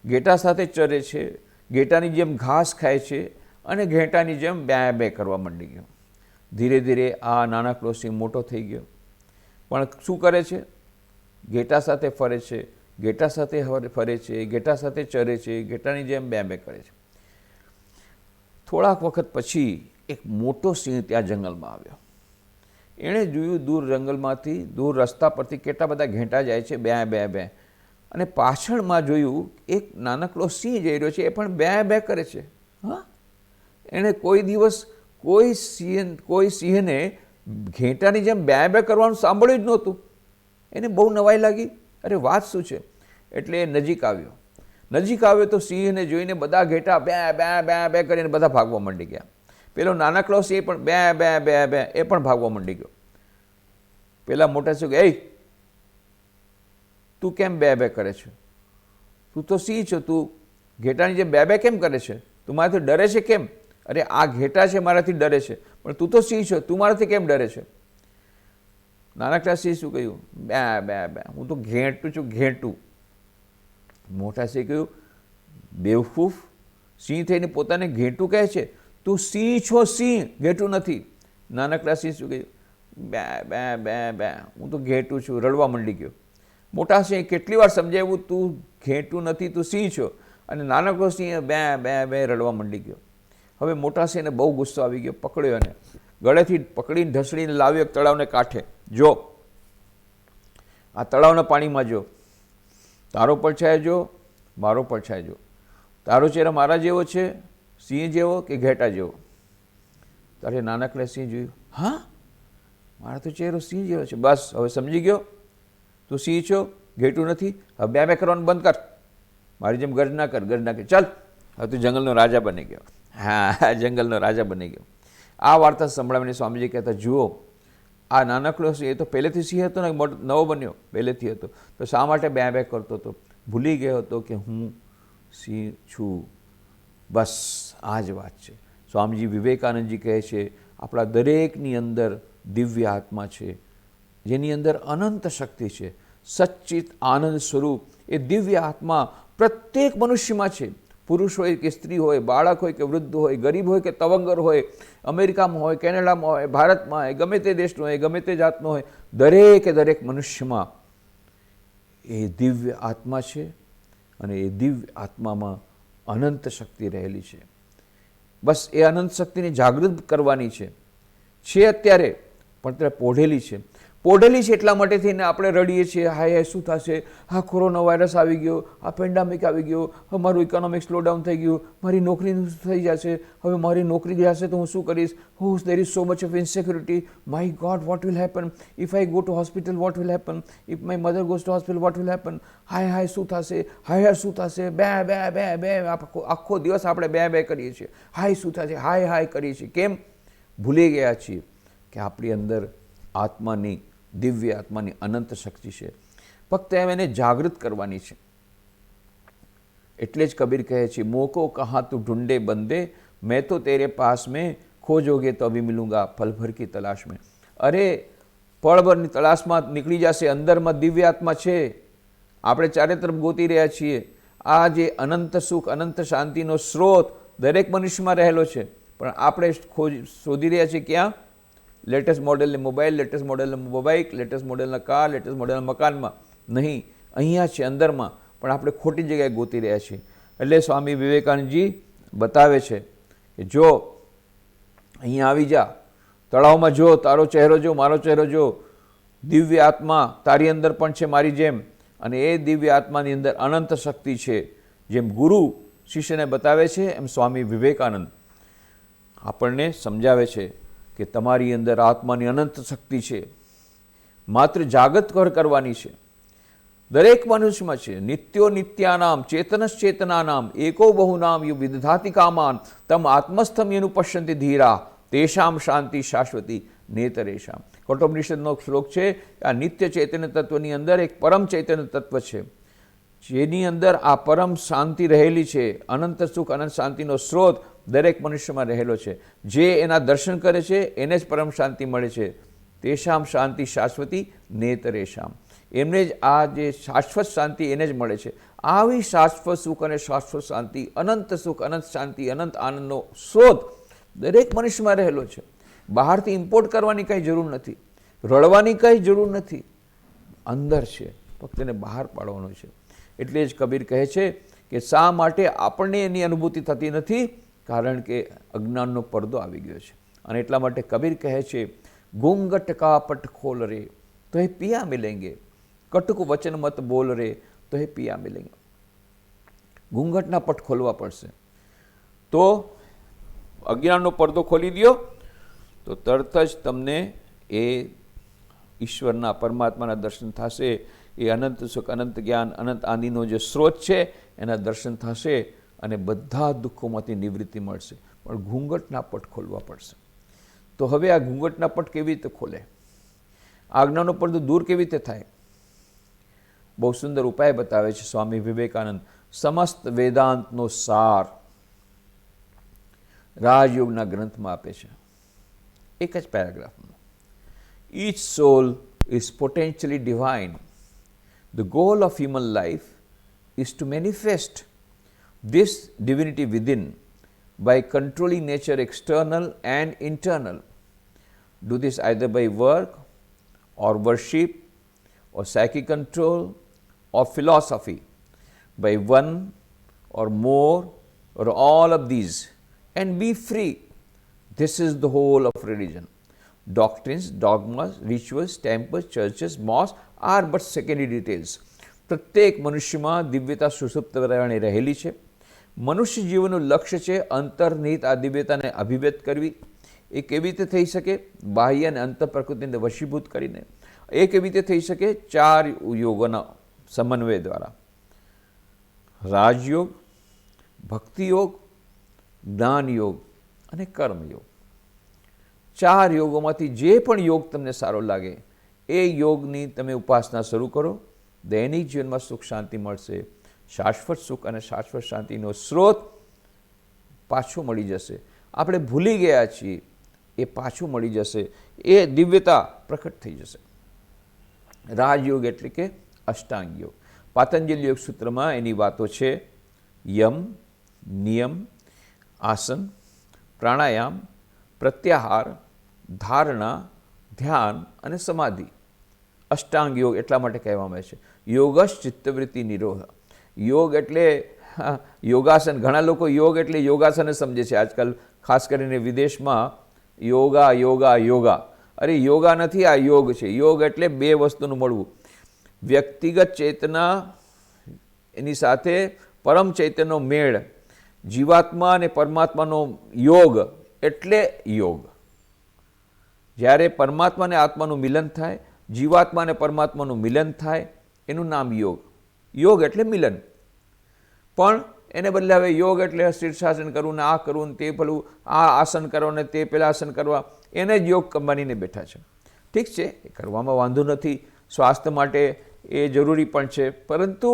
ઘેટા સાથે ચરે છે, ઘેટાની જેમ ઘાસ ખાય છે અને ઘેટાની જેમ બે બે કરવા માંડી ગયો. ધીરે ધીરે આ નાનકડો સિંહ મોટો થઈ ગયો, પણ શું કરે છે? ઘેટા સાથે ફરે છે, ઘેટા સાથે ફરે છે, ઘેટા સાથે ચરે છે, ઘેટાની જેમ બે બે કરે છે. થોડાક વખત પછી એક મોટો સિંહ ત્યાં જંગલમાં આવ્યો. એણે જોયું દૂર જંગલમાંથી, દૂર રસ્તા પરથી કેટલા બધા ઘેટા જાય છે, બે બે બે, અને પાછળમાં જોયું એક નાનકડો સિંહ જઈ રહ્યો છે, એ પણ બે બે કરે છે. હા, એણે કોઈ દિવસ કોઈ સિંહને ઘેટાની જેમ બે બે કરવાનું સાંભળ્યું જ નહોતું. એને બહુ નવાઈ લાગી. અરે વાત શું છે? એટલે એ નજીક આવ્યો. નજીક આવ્યો તો સિંહને જોઈને બધા ઘેટા બે બે બે બે કરીને બધા ભાગવા માંડી ગયા. પેલો નાનકડો સિંહ પણ બે બે બે બે એ પણ ભાગવા માંડી ગયો. પેલા મોટા સિંહ એ તું કેમ બે બે કરે છે? તું તો સિંહ છો, તું ઘેટાની જે બે બે કેમ કરે છે? તું મારાથી ડરે છે કેમ? અરે આ ઘેટા છે મારાથી ડરે છે, પણ તું તો સિંહ છો, તું મારાથી કેમ ડરે છે? નાનકડા સિંહ શું કહ્યું? બે બે બે, હું તો ઘેટું છું, ઘેટું. મોટા સિંહ કહ્યું, બેવકૂફ, સિંહ થઈને પોતાને ઘેટું કહે છે? તું સિંહ છો, સિંહ, ઘેટું નથી. નાનકડા સિંહ શું કહ્યું? બે બે બે બે, હું તો ઘેટું છું. રડવા માંડી ગયો. મોટા સિંહ કેટલી વાર સમજાવ્યું, તું ઘેટું નથી, તું સિંહ છો. અને નાનકડો સિંહ બે બે બે રડવા માંડી ગયો. હવે મોટા સિંહને બહુ ગુસ્સો આવી ગયો. પકડ્યો અને ગળેથી પકડીને ઢસડીને લાવ્યો એક તળાવને કાંઠે. જો આ તળાવના પાણીમાં જો, તારો પડછાયો જો, મારો પડછાયો જો. તારો ચહેરો મારા જેવો છે, સિંહ જેવો કે ઘેટા જેવો? તારે નાનકડે સિંહ જોયું, હા મારો તો ચહેરો સિંહ જેવો છે. બસ હવે સમજી ગયો, તું સિંહ છો, ઘેટું નથી. હવે બે બે કરવાનું બંધ કર, મારી જેમ ગર્જના કર, ગર્જના કર. ચાલ, હવે તું જંગલનો રાજા બની ગયો. હા, જંગલનો રાજા બની ગયો. આ વાર્તા સંભળાવીને સ્વામીજી કહેતા, જુઓ આ નાનકડો સિંહ એ તો પહેલેથી સિંહ હતો ને, નવો બન્યો, પહેલેથી હતો, તો શા માટે બે બે કરતો હતો? ભૂલી ગયો હતો કે હું સિંહ છું. બસ આ જ વાત છે. સ્વામીજી વિવેકાનંદજી કહે છે, આપણા દરેકની અંદર દિવ્ય આત્મા છે, જેની અંદર અનંત શક્તિ છે. સચ્ચિત આનંદ સ્વરૂપ એ દિવ્ય આત્મા પ્રત્યેક મનુષ્યમાં છે. પુરુષ હોય કે સ્ત્રી હોય, બાળક હોય કે વૃદ્ધ હોય, ગરીબ હોય કે તવંગર હોય, અમેરિકામાં હોય, કેનેડામાં હોય, ભારતમાં હોય, ગમે તે દેશનો હોય, ગમે તે જાતનો હોય, દરેકે દરેક મનુષ્યમાં એ દિવ્ય આત્મા છે. અને એ દિવ્ય આત્મામાં અનંત શક્તિ રહેલી છે. બસ એ અનંત શક્તિને જાગૃત કરવાની છે અત્યારે, પણ ત્યારે પોઢેલી છે. પોઢેલી છે એટલા માટે થઈને આપણે રડીએ છીએ, હાય હાય શું થશે, હા કોરોના વાયરસ આવી ગયો, આ પેન્ડામિક આવી ગયો, હવે મારું ઇકોનોમિક સ્લોડાઉન થઈ ગયું, મારી નોકરી થઈ જશે, હવે મારી નોકરી જશે તો હું શું કરીશ? હો, there is so much of insecurity. My god, what will happen if I go to hospital? What will happen if my mother goes to hospital? What will happen? હાય હાય શું થશે, હાય હાય શું થશે, બે બે બે બે. આખો દિવસ આપણે બે બે કરીએ છીએ, હાય શું થશે, હાય હાય કરીએ છીએ. કેમ? ભૂલી ગયા છીએ કે આપણી અંદર આત્માની, દિવ્ય આત્માની અનંત શક્તિ છે. ફક્ત એમ એને જાગૃત કરવાની છે. એટલે જ કબીર કહે છે, મોકો કહા તું ઢૂંઢે બંદે, મેં તો તેરે પાસ મેં, ખોજોગે તો અભી મિલુંગા પલ ભર કી તલાશ મેં. અરે પળભરની તલાશમાં નીકળી જશે. અંદરમાં દિવ્ય આત્મા છે, આપણે ચારે તરફ ગોતી રહ્યા છીએ. આ જે અનંત સુખ, અનંત શાંતિનો સ્ત્રોત દરેક મનુષ્યમાં રહેલો છે, પણ આપણે શોધી રહ્યા છીએ ક્યાં? લેટેસ્ટ મોડેલની મોબાઈલ, લેટેસ્ટ મોડેલના બાઇક, લેટેસ્ટ મોડેલના કાર, લેટેસ્ટ મોડેલના મકાનમાં નહીં, અહીંયા છે અંદરમાં, પણ આપણે ખોટી જગ્યાએ ગોતી રહ્યા છીએ. એટલે સ્વામી વિવેકાનંદજી બતાવે છે કે જો અહીંયા આવી જા, તળાવમાં જો, તારો ચહેરો જો, મારો ચહેરો જો, દિવ્ય આત્મા તારી અંદર પણ છે મારી જેમ, અને એ દિવ્ય આત્માની અંદર અનંત શક્તિ છે. જેમ ગુરુ શિષ્યને બતાવે છે, એમ સ્વામી વિવેકાનંદ આપણને સમજાવે છે કે તમારી અંદર આત્માની અનંત શક્તિ છે, માત્ર જાગૃત કરવાની છે. દરેક મનુષ્યમાં છે. નિત્યો નિત્યાનામ ચેતનશ્ચેતનાનામ એકો બહુનામ યુ વિદધાતિ કામાન તમ આત્મસ્થમ યેનું પશ્યંતિ ધીરા તેષામ શાંતિ શાશ્વતી નેતરેશામ. કઠોપનિષદનો શ્લોક છે. આ નિત્ય ચૈતન્ય તત્વની અંદર એક પરમ ચૈતન્ય તત્વ છે, જેની અંદર આ પરમ શાંતિ રહેલી છે. અનંત સુખ, અનંત શાંતિનો સ્ત્રોત દરેક મનુષ્યમાં રહેલો છે. જે એના દર્શન કરે છે એને જ પરમ શાંતિ મળે છે. તેષામ શાંતિ શાશ્વતી નેતરેશામ. એમને જ આ જે શાશ્વત શાંતિ એને જ મળે છે. આવી શાશ્વત સુખ અને શાશ્વત શાંતિ, અનંત સુખ, અનંત શાંતિ, અનંત આનંદનો સ્ત્રોત દરેક મનુષ્યમાં રહેલો છે. બહારથી ઇમ્પોર્ટ કરવાની કંઈ જરૂર નથી, રડવાની કંઈ જરૂર નથી, અંદર છે, ફક્ત એને બહાર પાડવાનો છે. એટલે જ કબીર કહે છે કે શા માટે આપણને એની અનુભૂતિ થતી નથી? કારણ કે અજ્ઞાનનો પડદો આવી ગયો છે. અને એટલા માટે કબીર કહે છે, ઘૂંઘટ કા પટ ખોલ રે તો એ પિયા મિલેંગે, કટુક વચન મત બોલ રે તો એ પિયા મિલેંગે. ઘૂંઘટના પટ ખોલવા પડશે. તો અજ્ઞાનનો પડદો ખોલી દો તો તરત જ તમને એ ઈશ્વરના, પરમાત્માના દર્શન થશે. એ અનંત સુખ, અનંત જ્ઞાન, અનંત આનંદનો જે સ્ત્રોત છે એના દર્શન થશે અને બધા દુઃખોમાંથી નિવૃત્તિ મળશે. પણ ઘૂંઘટના પટ ખોલવા પડશે. તો હવે આ ઘૂંઘટના પટ કેવી રીતે ખોલે? આજ્ઞાનો પડદો દૂર કેવી રીતે થાય? બહુ સુંદર ઉપાય બતાવે છે સ્વામી વિવેકાનંદ. સમસ્ત વેદાંતનો સાર રાજયોગના ગ્રંથમાં આપે છે, એક જ પેરેગ્રાફમાં. Each soul is potentially divine. The goal of human life is to manifest this divinity within by controlling nature external and internal. Do this either by work or worship or psychic control or philosophy, by one or more or all of these, and be free. This is the whole of religion. Doctrines, dogmas, rituals, temples, churches, mosques are but secondary details. પ્રત્યેક મનુષ્યમાં દિવ્યતા સુષુપ્ત રહેલી છે. મનુષ્ય જીવનનું લક્ષ્ય છે અંતર્નિહિત આ દિવ્યતાને અભિવ્યક્ત કરવી. એ કેવી રીતે થઈ શકે? બાહ્ય અને અંતર પ્રકૃતિને વશીભૂત કરીને. એ કેવી રીતે થઈ શકે? 4 યોગોના સમન્વય દ્વારા. રાજયોગ, ભક્તિયોગ, જ્ઞાનયોગ અને કર્મયોગ. 4 યોગોમાંથી જે પણ યોગ તમને સારો લાગે એ યોગની તમે ઉપાસના શરૂ કરો. દૈનિક જીવનમાં સુખ શાંતિ મળશે. શાશ્વત સુખ અને શાશ્વત શાંતિનો સ્ત્રોત પાછો મળી જશે. આપણે ભૂલી ગયા છીએ એ પાછું મળી જશે. એ દિવ્યતા પ્રકટ થઈ જશે. રાજયોગ એટલે કે અષ્ટાંગ યોગ. પાતંજલિ યોગ સૂત્રમાં એની વાતો છે. યમ, નિયમ, આસન, પ્રાણાયામ, પ્રત્યાહાર, ધારણા, ધ્યાન અને સમાધિ. અષ્ટાંગ યોગ એટલા માટે કહેવામાં આવે છે. યોગશ ચિત્તવૃત્તિ નિરોધ. યોગ એટલે યોગાસન. ઘણા લોકો યોગ એટલે યોગાસન જ સમજે છે આજકાલ, ખાસ કરીને વિદેશમાં. યોગા યોગા યોગા. અરે યોગા નથી, આ યોગ છે. યોગ એટલે 2 વસ્તુનું મળવું. વ્યક્તિગત ચેતના એની સાથે પરમ ચૈતન્યનો મેળ. જીવાત્મા અને પરમાત્માનો યોગ એટલે યોગ. જ્યારે પરમાત્મા અને આત્માનું મિલન થાય, જીવાત્મા અને પરમાત્માનું મિલન થાય, એનું નામ યોગ. યોગ એટલે મિલન. પણ એને બદલે હવે યોગ એટલે શીર્ષાસન કરવું ને આ કરવું ને તે પેલું આ આસન કરવા ને તે પેલા આસન કરવા, એને જ યોગ માનીને બેઠા છે. ઠીક છે, એ કરવામાં વાંધો નથી, સ્વાસ્થ્ય માટે એ જરૂરી પણ છે, પરંતુ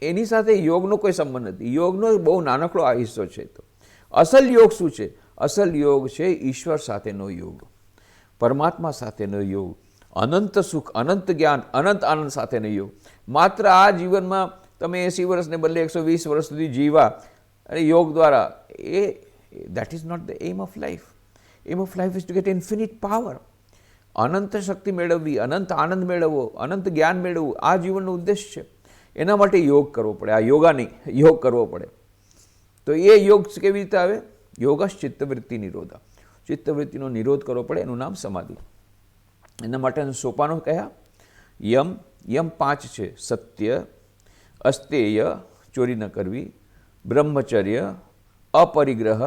એની સાથે યોગનો કોઈ સંબંધ નથી. યોગનો બહુ નાનકડો આ હિસ્સો છે. તો અસલ યોગ શું છે? અસલ યોગ છે ઈશ્વર સાથેનો યોગ, પરમાત્મા સાથેનો યોગ, અનંત સુખ, અનંત જ્ઞાન, અનંત આનંદ સાથેનો યોગ. માત્ર આ જીવનમાં તમે 80 વર્ષને બદલે 120 વર્ષ સુધી જીવા અને યોગ દ્વારા, that is not the aim of life. Aim of life is to get infinite power. અનંત શક્તિ મેળવવી, અનંત આનંદ મેળવવો, અનંત જ્ઞાન મેળવવું, આ જીવનનો ઉદ્દેશ છે. એના માટે યોગ કરવો પડે. આ યોગા નહીં, યોગ કરવો પડે. તો એ યોગ કેવી રીતે આવે? યોગશ ચિત્તવૃત્તિ નિરોધ. ચિત્તવૃત્તિનો નિરોધ કરવો પડે, એનું નામ સમાધિ. એના માટેના સોપાનો કયા? યમ. યમ 5 છે. સત્ય, અસ્તેય, ચોરી ન કરવી, બ્રહ્મચર્ય, અપરિગ્રહ,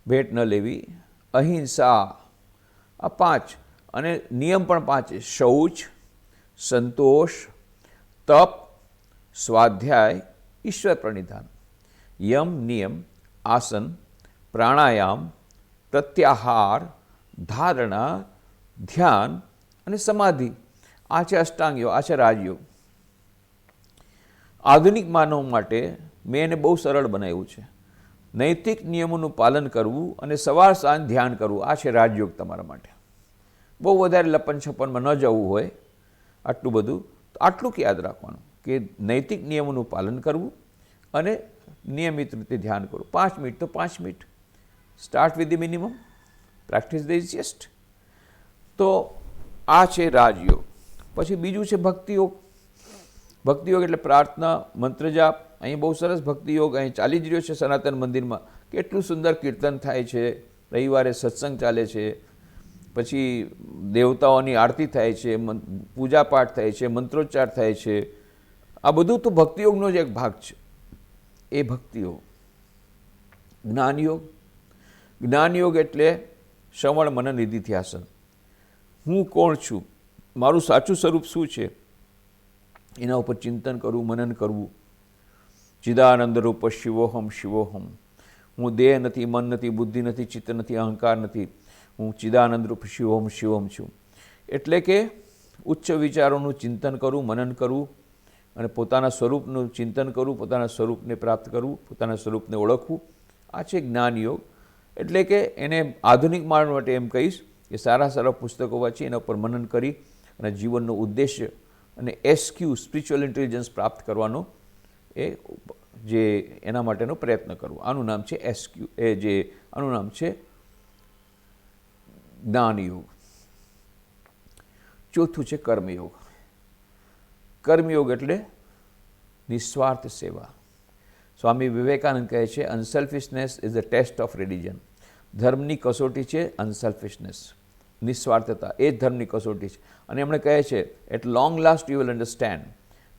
ભેટ ન લેવી, અહિંસા, આ 5. અને નિયમ પણ 5 છે. શૌચ, સંતોષ, તપ, સ્વાધ્યાય, ઈશ્વર પ્રણિધાન. યમ, નિયમ, આસન, પ્રાણાયામ, પ્રત્યાહાર, ધારણા, ધ્યાન અને સમાધિ. આ છે અષ્ટાંગ યોગ, આ છે રાજયોગ. આધુનિક માનવ માટે મેં એને બહુ સરળ બનાવ્યું છે. નૈતિક નિયમોનું પાલન કરવું અને સવાર સાંજ ધ્યાન કરવું, આ છે રાજયોગ તમારા માટે. બહુ વધારે લપન છપ્પનમાં ન જવું હોય આટલું બધું, તો આટલું યાદ રાખવાનું કે નૈતિક નિયમોનું પાલન કરવું અને નિયમિત રીતે ધ્યાન કરવું. 5 મિનિટ તો 5 minute. Start with the minimum, practice the easiest. તો આ છે રાજયોગ. પછી બીજું છે ભક્તિયોગ. ભક્તિયોગ એટલે પ્રાર્થના, મંત્ર જાપ. અહીં બહુ સરસ ભક્તિયોગ અહીં ચાલી જ રહ્યો છે સનાતન મંદિરમાં. કેટલું સુંદર કીર્તન થાય છે, રવિવારે સત્સંગ ચાલે છે, પછી દેવતાઓની આરતી થાય છે, પૂજાપાઠ થાય છે, મંત્રોચ્ચાર થાય છે. આ બધું તો ભક્તિયોગનો જ એક ભાગ છે. એ ભક્તિયોગ. જ્ઞાનયોગ. જ્ઞાનયોગ એટલે શ્રવણ મનન નિધિધ્યાસન. હું કોણ છું, મારું સાચું સ્વરૂપ શું છે, એના ઉપર ચિંતન કરવું, મનન કરવું. ચિદાનંદ રૂપ શિવોહમ શિવોહમ. હું દેહ નથી, મન નથી, બુદ્ધિ નથી, ચિત્ત નથી, અહંકાર નથી. હું ચિદાનંદ રૂપ શિવોહમ શિવોહમ છું. એટલે કે ઉચ્ચ વિચારોનું ચિંતન કરવું, મનન કરવું અને પોતાના સ્વરૂપનું ચિંતન કરવું, પોતાના સ્વરૂપને પ્રાપ્ત કરવું, પોતાના સ્વરૂપને ઓળખવું. આ છે જ્ઞાન યોગ. એટલે કે એને આધુનિક માણસ માટે એમ કહીશ કે સારા સારા પુસ્તકો વાંચી એના ઉપર મનન કરી અને જીવનનો ઉદ્દેશ્ય અને એસક્યુ સ્પિરિચ્યુઅલ ઇન્ટેલિજન્સ પ્રાપ્ત કરવાનો એ જે એના માટેનો પ્રયત્ન કરવો. આનું નામ છે એસક્યુ, આનું નામ છે જ્ઞાન યોગ. ચોથું છે કર્મયોગ. કર્મયોગ એટલે નિસ્વાર્થ સેવા. સ્વામી વિવેકાનંદ કહે છે unselfishness is the test of religion. ધર્મની કસોટી છે અનસેલ્ફિશનેસ, નિસ્વાર્થતા. એ જ ધર્મની કસોટી છે. અને એમણે કહે છે at long last you will understand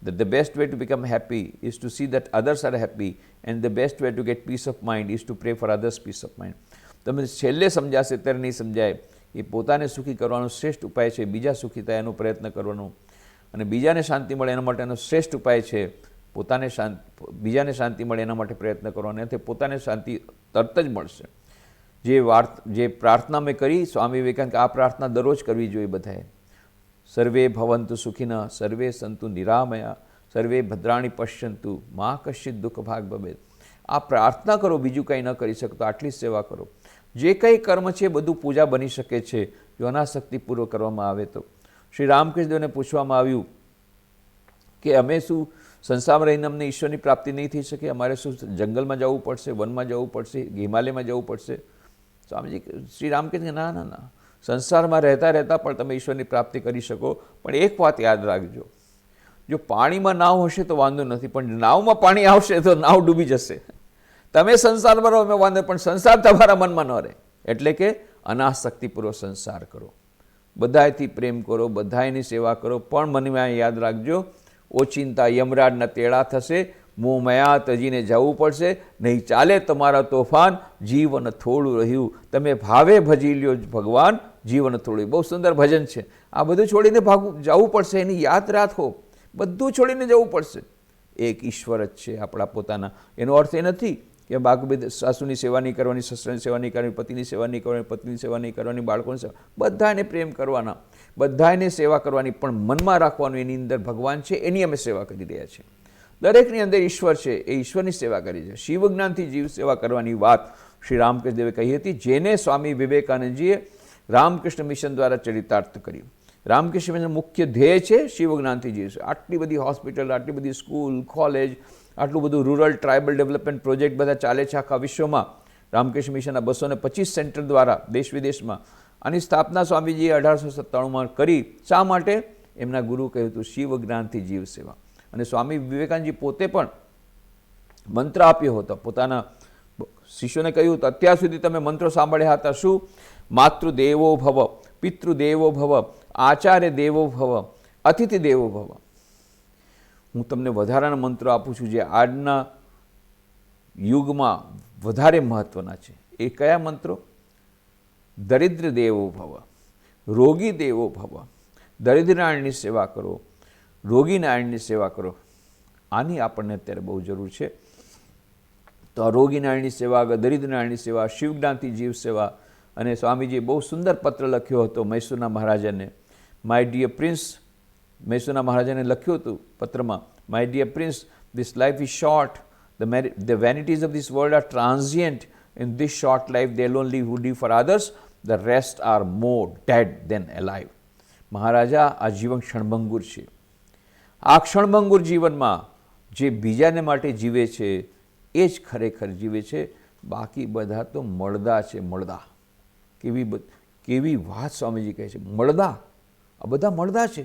that the best way to become happy is to see that others are happy and the best way to get peace of mind is to pray for others' peace of mind. તમે છેલ્લે સમજાશે ત્યારે નહીં સમજાય એ પોતાને સુખી કરવાનો શ્રેષ્ઠ ઉપાય છે બીજા સુખી થાય એનો પ્રયત્ન કરવાનો, અને બીજાને શાંતિ મળે એના માટેનો શ્રેષ્ઠ ઉપાય છે બીજાને શાંતિ મળે એના માટે પ્રયત્ન કરવાનો. એનાથી પોતાને શાંતિ તરત જ મળશે. જે પ્રાર્થના મેં કરી સ્વામી વિવેકાનંદ, આ પ્રાર્થના દરરોજ કરવી જોઈએ બધાએ. સર્વે ભવંતુ સુખિનઃ, સર્વે સંતુ નિરામયા, સર્વે ભદ્રાણી પશ્યંતુ, મા કશ્ચિત દુઃખ ભાગ ભવેત. આ પ્રાર્થના કરો, બીજું કંઈ ન કરી શકતો આટલી જ સેવા કરો. જે કંઈ કર્મ છે બધું પૂજા બની શકે છે જો અનાસક્તિપૂર્વક કરવામાં આવે તો. શ્રી રામકૃષ્ણદેવને પૂછવામાં આવ્યું કે અમે શું સંસારમાં રહીને અમને ઈશ્વરની પ્રાપ્તિ નહીં થઈ શકે? અમારે શું જંગલમાં જવું પડશે, વનમાં જવું પડશે, હિમાલયમાં જવું પડશે? સ્વામીજી શ્રી રામકૃષ્ણ ના ના ના, સંસારમાં રહેતા રહેતા પણ તમે ઈશ્વરની પ્રાપ્તિ કરી શકો. પણ એક વાત યાદ રાખજો, જો પાણીમાં નાવ હશે તો વાંધો નથી, પણ નાવમાં પાણી આવશે તો નાવ ડૂબી જશે. તમે સંસારમાં રહો મેં વાંધો, પણ સંસાર તમારા મનમાં ન રહે. એટલે કે અનાસક્તિપૂર્વક સંસાર કરો, બધાયથી પ્રેમ કરો, બધાયની સેવા કરો. પણ મનમાં યાદ રાખજો, ઓચિંતા યમરાજના તેડા થશે, મોં મયા તજીને જવું પડશે, નહીં ચાલે તમારા તોફાન, જીવન થોડું રહ્યું, તમે ભાવે ભજી લ્યો ભગવાન, જીવન થોડું. બહુ સુંદર ભજન છે. આ બધું છોડીને જવું પડશે, એની યાદ રાખો, બધું છોડીને જવું પડશે. એક ઈશ્વર જ છે આપણા પોતાના. એનો અર્થ એ નથી કે બાકી સાસુની સેવા નહીં કરવાની, સસરાની સેવા નહીં કરવાની, પતિની સેવા નહીં કરવાની, પત્નીની સેવા નહીં કરવાની, બાળકોની સેવા, બધાને પ્રેમ કરવાના, બધાને સેવા કરવાની, પણ મનમાં રાખવાનું એની અંદર ભગવાન છે, એની અમે સેવા કરી રહ્યા છીએ. દરેકની અંદર ઈશ્વર છે, એ ઈશ્વરની સેવા કરી છે. શિવ જ્ઞાનથી જીવ સેવા કરવાની વાત શ્રી રામકૃષ્ણદેવે કહી હતી, જેને સ્વામી વિવેકાનંદજીએ રામકૃષ્ણ મિશન દ્વારા ચરિતાર્થ કર્યું. રામકૃષ્ણ મિશન મુખ્ય ધ્યેય છે શિવ જ્ઞાનથી જીવ. આટલી બધી હોસ્પિટલ, આટલી બધી સ્કૂલ, કોલેજ, આટલું બધું રૂરલ ટ્રાઇબલ ડેવલપમેન્ટ પ્રોજેક્ટ બધા ચાલે છે આખા વિશ્વમાં. રામકૃષ્ણ મિશનના 225 સેન્ટર દ્વારા દેશ વિદેશમાં. આની સ્થાપના સ્વામીજીએ 1897માં કરી. શા માટે? એમના ગુરુ કહ્યું હતું શિવ જ્ઞાનથી જીવ સેવા. અને સ્વામી વિવેકાનંદજી પોતે પણ મંત્ર આપ્યો હતો, પોતાના શિષ્યોને કહ્યું હતું, અત્યાર સુધી તમે મંત્રો સાંભળ્યા હતા. શું? માતૃદેવો ભવ, પિતૃદેવો ભવ, આચાર્ય દેવો ભવ, અતિથિ દેવો ભવ. હું તમને વધારાના મંત્રો આપું છું જે આજના યુગમાં વધારે મહત્ત્વના છે. એ કયા મંત્રો? દરિદ્ર દેવો ભવ, રોગી દેવો ભવ. દરિદ્રનારાયણની સેવા કરો, રોગી નારાયણની સેવા કરો. આની આપણને અત્યારે બહુ જરૂર છે. તો આ રોગી નારાયણની સેવા, દરિદ્ર નારાયણની સેવા, શિવજ્ઞાનથી જીવ સેવા. અને સ્વામીજીએ બહુ સુંદર પત્ર લખ્યો હતો મૈસૂરના મહારાજાને. માય ડિયર પ્રિન્સ, મૈસૂરના મહારાજાને લખ્યું હતું પત્રમાં, my dear prince, this life is short, the vanities of this world are transient. In this short life they'll only who live for others, the rest are more dead than alive. મહારાજા, આ જીવન ક્ષણભંગુર છે. આ ક્ષણભંગુર જીવનમાં જે બીજાને માટે જીવે છે એ જ ખરેખર જીવે છે, બાકી બધા તો મળદા છે. મળદા કેવી વાત સ્વામીજી કહે છે, મળદા. આ બધા મળદા છે.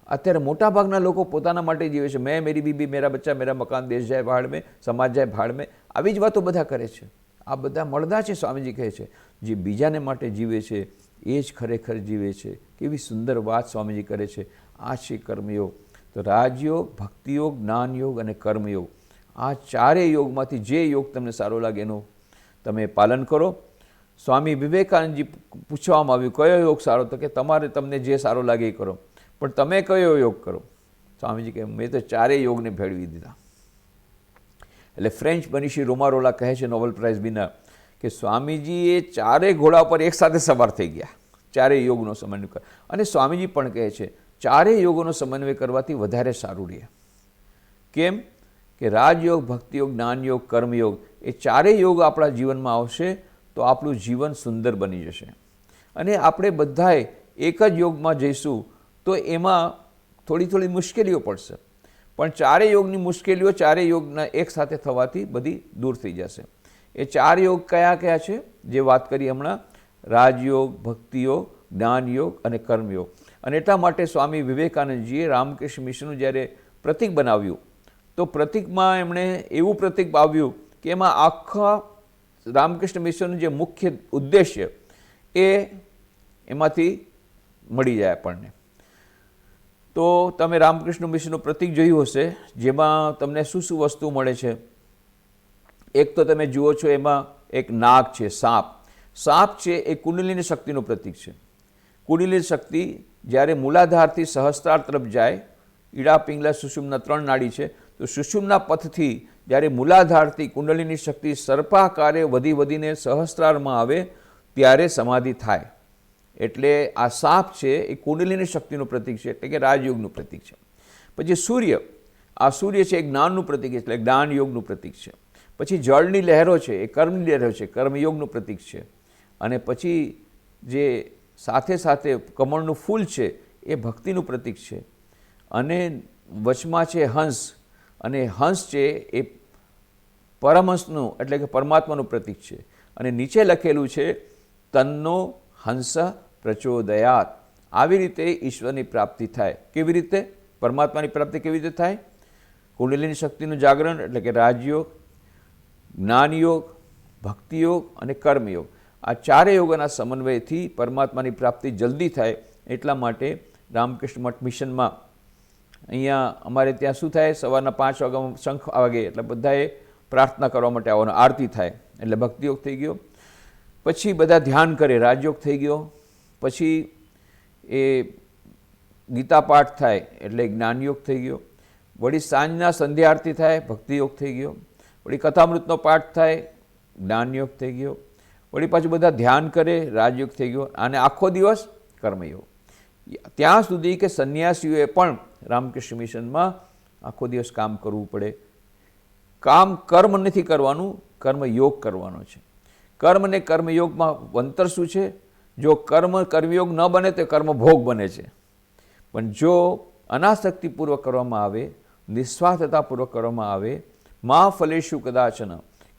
અત્યારે મોટાભાગના લોકો પોતાના માટે જીવે છે. મેં, મેરી બીબી, મેરા બચ્ચા, મેરા મકાન, દેશ જાય ભાડ મેં, સમાજ જાય ભાડ મેં, આવી જ વાતો બધા કરે છે. આ બધા મળદા છે. સ્વામીજી કહે છે જે બીજાને માટે જીવે છે એ જ ખરેખર જીવે છે. કેવી સુંદર વાત સ્વામીજી કરે છે. આ છે કર્મયોગ. તો રાજયોગ, ભક્તિયોગ, જ્ઞાનયોગ અને કર્મયોગ, આ ચારેય યોગમાંથી જે યોગ તમને સારો લાગે એનું તમે પાલન કરો. સ્વામી વિવેકાનંદજી પૂછવામાં આવ્યું કયો યોગ સારો? તો કે તમને જે સારો લાગે એ કરો, પણ તમે કયો યોગ કરો? સ્વામીજી કહે મેં તો ચારેય યોગને ભેળવી દીધા. એટલે ફ્રેન્ચ મનીષી રોમારોલા કહે છે, નોબેલ પ્રાઇઝ વિનર, કે સ્વામીજી એ ચારેય ઘોડા પર એકસાથે સવાર થઈ ગયા, ચારેય યોગનો સમન્વય કર. અને સ્વામીજી પણ કહે છે ચારેય યોગોનો સમન્વય કરવાથી વધારે સારું રહે. કેમ કે રાજયોગ, ભક્તિયોગ, જ્ઞાનયોગ, કર્મયોગ એ ચારેય યોગ આપણા જીવનમાં આવશે તો આપણું જીવન સુંદર બની જશે. અને આપણે બધાએ એક જ યોગમાં જઈશું તો એમાં થોડી થોડી મુશ્કેલીઓ પડશે, પણ ચારેય યોગની મુશ્કેલીઓ ચારેય યોગના એક સાથે થવાથી બધી દૂર થઈ જશે. એ ચાર યોગ કયા કયા છે જે વાત કરી હમણાં? રાજયોગ, ભક્તિયોગ, જ્ઞાનયોગ અને કર્મયોગ. અને એટલા માટે સ્વામી વિવેકાનંદજીએ રામકૃષ્ણ મિશનનું જ્યારે પ્રતીક બનાવ્યું તો પ્રતીકમાં એમણે એવું પ્રતીક આવ્યું કે એમાં આખા રામકૃષ્ણ મિશનનું જે મુખ્ય ઉદ્દેશ્ય એ એમાંથી મળી જાય આપણને. તો તમે રામકૃષ્ણ મિશનનું પ્રતીક જોયું હશે, જેમાં તમને શું શું વસ્તુ મળે છે. એક તો તમે જુઓ છો એમાં એક નાગ છે, સાપ. સાપ છે એ કુંડલિની શક્તિનું પ્રતીક છે. કુંડલિની શક્તિ જ્યારે મૂલાધારથી સહસ્ત્રાર તરફ જાય, ઈડા, પિંગલા, સુષુમ્ના 3 નાડી છે, તો સુષુમ્ના પથથી જ્યારે મૂલાધારથી કુંડલિની શક્તિ સર્પાકારે વધી વધીને સહસ્ત્રારમાં આવે ત્યારે સમાધિ થાય. એટલે આ સાપ છે એ કુંડલિની શક્તિનું પ્રતીક છે, એટલે કે રાજયોગનું પ્રતીક છે. પછી સૂર્ય, આ સૂર્ય છે એ જ્ઞાનનું પ્રતીક છે, એટલે જ્ઞાન યોગનું પ્રતીક છે. પછી જળની લહેરો છે એ કર્મની લહેરો છે, કર્મયોગનું પ્રતીક છે. અને પછી જે સાથે સાથે કમળનું ફૂલ છે એ ભક્તિનું પ્રતીક છે. અને વચમાં છે હંસ, અને હંસ છે એ પરમહંસનું એટલે કે પરમાત્માનું પ્રતીક છે. અને નીચે લખેલું છે તન્નો હંસ પ્રચોદયાત. આવી રીતે ઈશ્વરની પ્રાપ્તિ થાય. કેવી રીતે? પરમાત્માની પ્રાપ્તિ કેવી રીતે થાય? કુંડલિની શક્તિનું જાગરણ એટલે કે રાજયોગ, જ્ઞાનયોગ, ભક્તિયોગ અને કર્મયોગ. આ ચારેય યોગોના સમન્વયથી પરમાત્માની પ્રાપ્તિ જલ્દી થાય. એટલા માટે રામકૃષ્ણ મઠ મિશનમાં અહીંયા અમારે ત્યાં શું થાય, સવારના 5 વાગ્યામાં શંખ વાગે એટલે બધાએ પ્રાર્થના કરવા માટે આવવાનો, આરતી થાય એટલે ભક્તિયોગ થઈ ગયો. પછી બધા ધ્યાન કરે, રાજયોગ થઈ ગયો. પછી એ ગીતા પાઠ થાય એટલે જ્ઞાનયોગ થઈ ગયો. વળી સાંજના સંધ્યા આરતી થાય, ભક્તિયોગ થઈ ગયો. વળી કથામૃતનો પાઠ થાય, જ્ઞાનયોગ થઈ ગયો. વળી પાછું બધા ધ્યાન કરે, રાજયોગ થઈ ગયો. અને આખો દિવસ કર્મયોગ. ત્યાં સુધી કે સંન્યાસીઓએ પણ રામકૃષ્ણ મિશનમાં આખો દિવસ કામ કરવું પડે. કામ કર્મ નથી કરવાનું, કર્મયોગ કરવાનો છે. કર્મ અને કર્મયોગમાં અંતર શું છે? જો કર્મયોગ ન બને તો કર્મભોગ બને છે. પણ જો અનાસક્તિપૂર્વક કરવામાં આવે, નિસ્વાર્થતાપૂર્વક કરવામાં આવે, મા ફલેષુ કદાચન